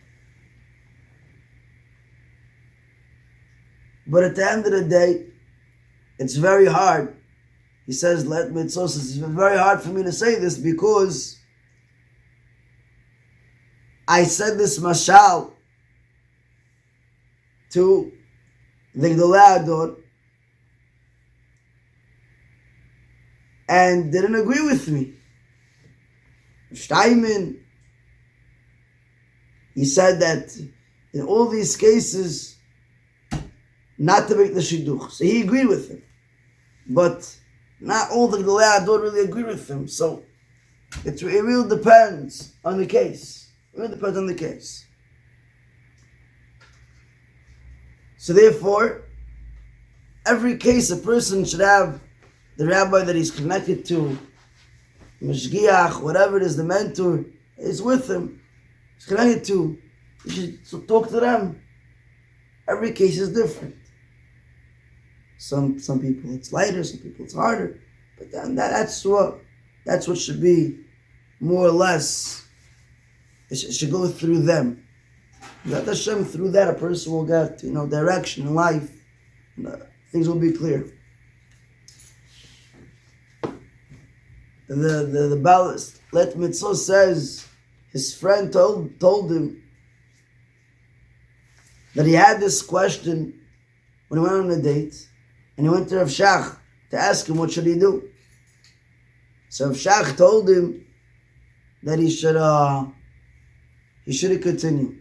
But at the end of the day, it's very hard. He says, let mitzvos, it's very hard for me to say this because I said this mashal to the Gdolei Ador and didn't agree with me. Steinman, he said that in all these cases, not to make the shidduch. So he agreed with him. But not all the Gdolei Ador really agree with him. So it really depends on the case. It really depends on the case. So therefore, every case a person should have the rabbi that he's connected to, mashgiach, whatever it is, the mentor is with him, he's connected to. You should talk to them. Every case is different. Some people it's lighter, some people it's harder, but then that's what should be more or less. It should go through them. That Hashem, through that a person will get direction in life. Things will be clear. The Baal Let Mitzvah says his friend told him that he had this question when he went on a date. And he went to Rav Shach to ask him what should he do. So Rav Shach told him that he shouldn't continue.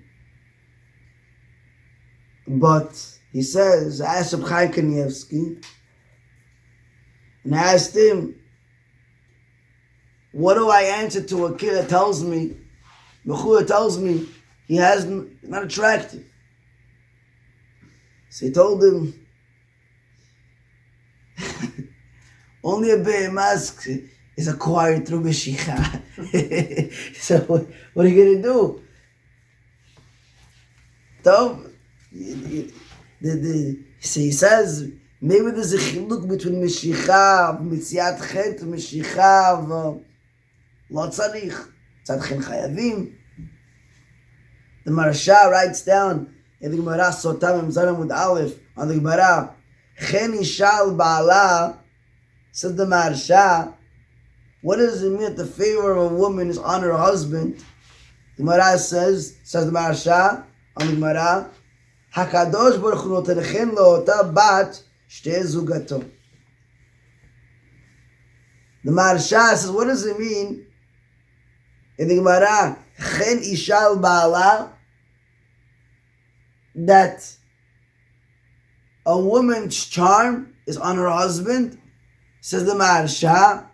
But he says, I asked Reb Chaim Kanievsky, and I asked him, what do I answer to a kid that tells me, Mechua tells me he not attractive? So he told him, only a be'emask is acquired through Meshicha. So what are you going to do? So he says, maybe there's a chiluk between Meshicha, Mitziat Chet, Meshicha, Lo Tzarich, Tzad Chen Chayavim. The Maharsha writes down in the Gemara Sotam Mzar Amud Aleph on the Gemara, Chen Ishal Ba'ala, says the Maharsha, what does it mean that the favor of a woman is on her husband? The Gemara says the Maharsha on the Gemara, Hakadosh Baruch Hu notenechen lo'ota bat shtei zugato. The Maharsha says, what does it mean in the Gemara, Chen Ishal Ba'ala, that a woman's charm is on her husband? Says the Maharsha,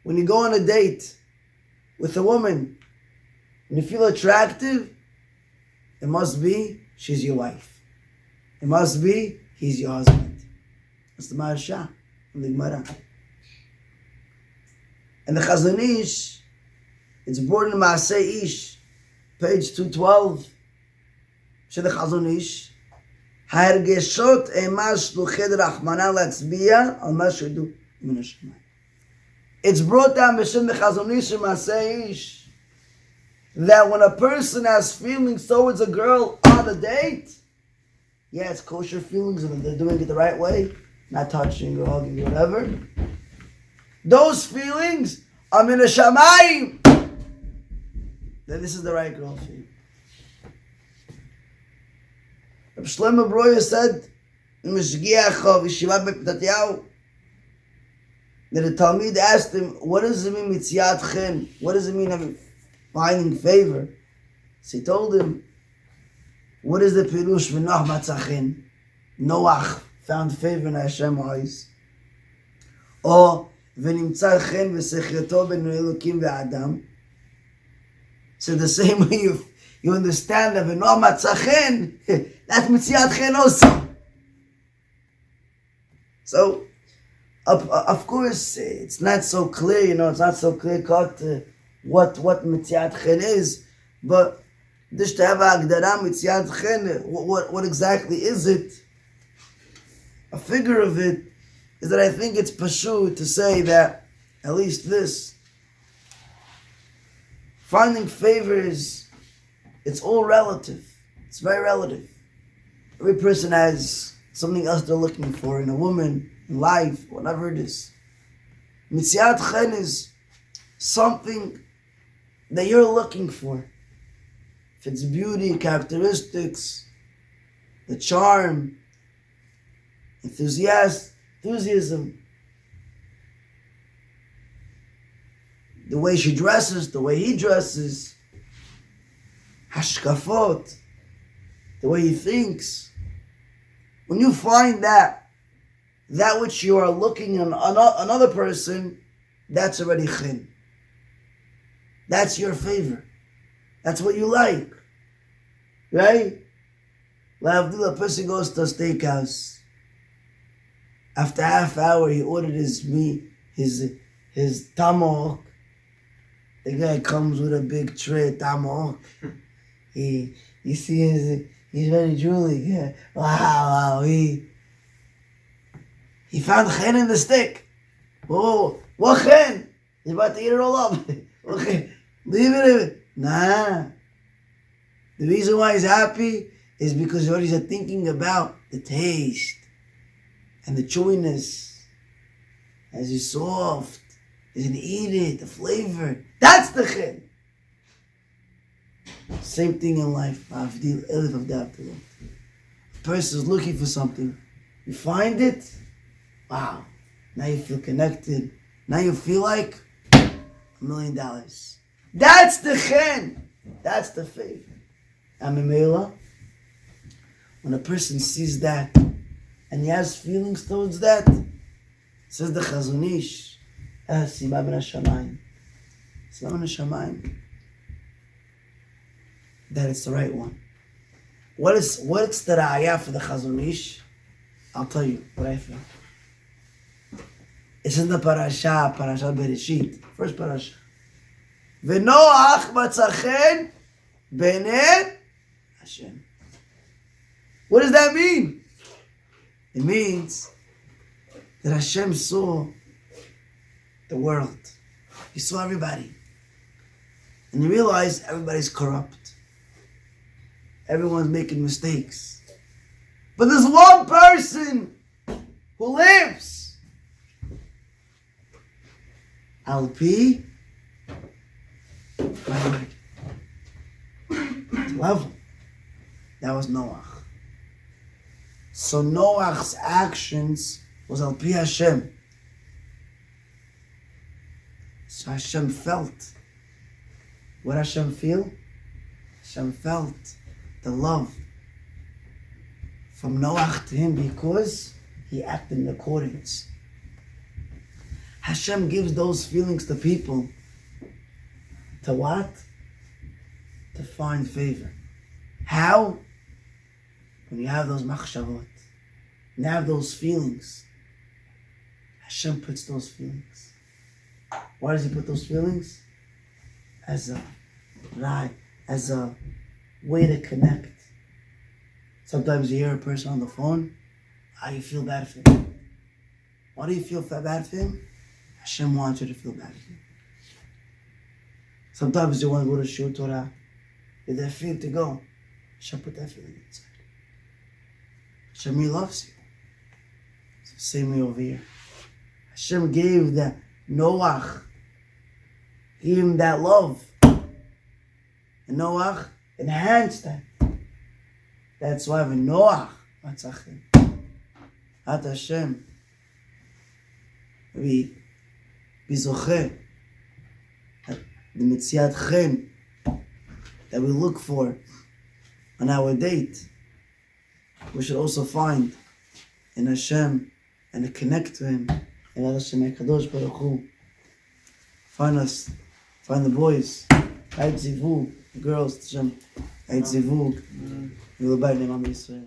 when you go on a date with a woman and you feel attractive, it must be she's your wife. It must be he's your husband. That's the Maharsha in the Gemara. And the Chazon Ish, it's brought in Maaseh Ish, page 212. Say the Chazon Ish, Ha'ergeshot ema shluchei Rachmana latzbiya al ma shedu min hashamayim. It's brought down b'shem the Chazon Ish in Maaseh Ish that when a person has feelings towards a girl on a date, yeah, it's kosher feelings and they're doing it the right way, not touching or hugging or whatever. Those feelings are min hashamayim. Then this is the right girl for you. Reb Shlomo Breuer said in Meshgiach of Yeshiva B'Ptatyahu that the Talmid asked him, what does it mean mitziat chen? What does it mean finding favor? So he told him, what is the pirush v'noach matzachin? Noach found favor in Hashem's eyes. Or v'nimtza chen v'sechreto ben Elokim ve'adam. So the same way you understand that v'no matzah chen, that's mitziat chen also. So, of course, it's not so clear, it's not so clear-cut what mitziat chen is, but just to have a agdara mitziat chen, what exactly is it? A figure of it is that I think it's pashut to say that, at least this, finding favors, it's all relative. It's very relative. Every person has something else they're looking for in a woman, in life, whatever it is. Mitziat chen is something that you're looking for. If it's beauty, characteristics, the charm, enthusiasm, the way she dresses, the way he dresses, hashkafot, the way he thinks. When you find that which you are looking in another person, that's already chen. That's your favor. That's what you like. Right? A person goes to a steakhouse. After half hour, he ordered his meat, his tomahawk. The guy comes with a big tray of tomahawk. You see he's very drooling. Yeah. Wow, he found chen in the stick. Whoa, what chen? He's about to eat it all up. Okay, leave it. Nah. The reason why he's happy is because he's thinking about the taste and the chewiness. As he's soft, he's gonna eat it, the flavor. That's the chen. Same thing in life. A person is looking for something. You find it, wow. Now you feel connected. Now you feel like $1 million. That's the chen. That's the favor. Amimela, when a person sees that and he has feelings towards that, says the Chazon Ish, Sima ben Hashamayim. Sima ben Hashamayim. That it's the right one. What's the ra'ayah for the Chazon Ish? I'll tell you what I feel. It's in the parasha Bereshit, first parasha. V'noach matzah chen b'nei Hashem. What does that mean? It means that Hashem saw the world. He saw everybody. And he realized everybody's corrupt. Everyone's making mistakes. But there's one person who lives. Al-Pi, my word. It's level. That was Noach. So Noach's actions was Al-Pi Hashem. So Hashem felt. What Hashem feel? Hashem felt the love from Noach to him because he acted in accordance. Hashem gives those feelings to people. To what? To find favor. How? When you have those machshavot, when you have those feelings, Hashem puts those feelings. Why does he put those feelings? As a way to connect. Sometimes you hear a person on the phone, you feel bad for him. Why do you feel bad for him? Hashem wants you to feel bad for him. Sometimes you want to go to Shul Torah, you that feeling to go. Hashem put that feeling inside. Hashem, he loves you. It's the same way over here. Hashem gave that Noach, gave him that love. And Noach enhanced that. That's why when Noach, Matzachim, At Hashem, we zocher, the mitziat chen that we look for on our date, we should also find in Hashem and to connect to Him. And Hashem HaKadosh Baruch Hu find the boys היה זיווג, girls, שם, היה זיווג, ולבית נאמר מישראל.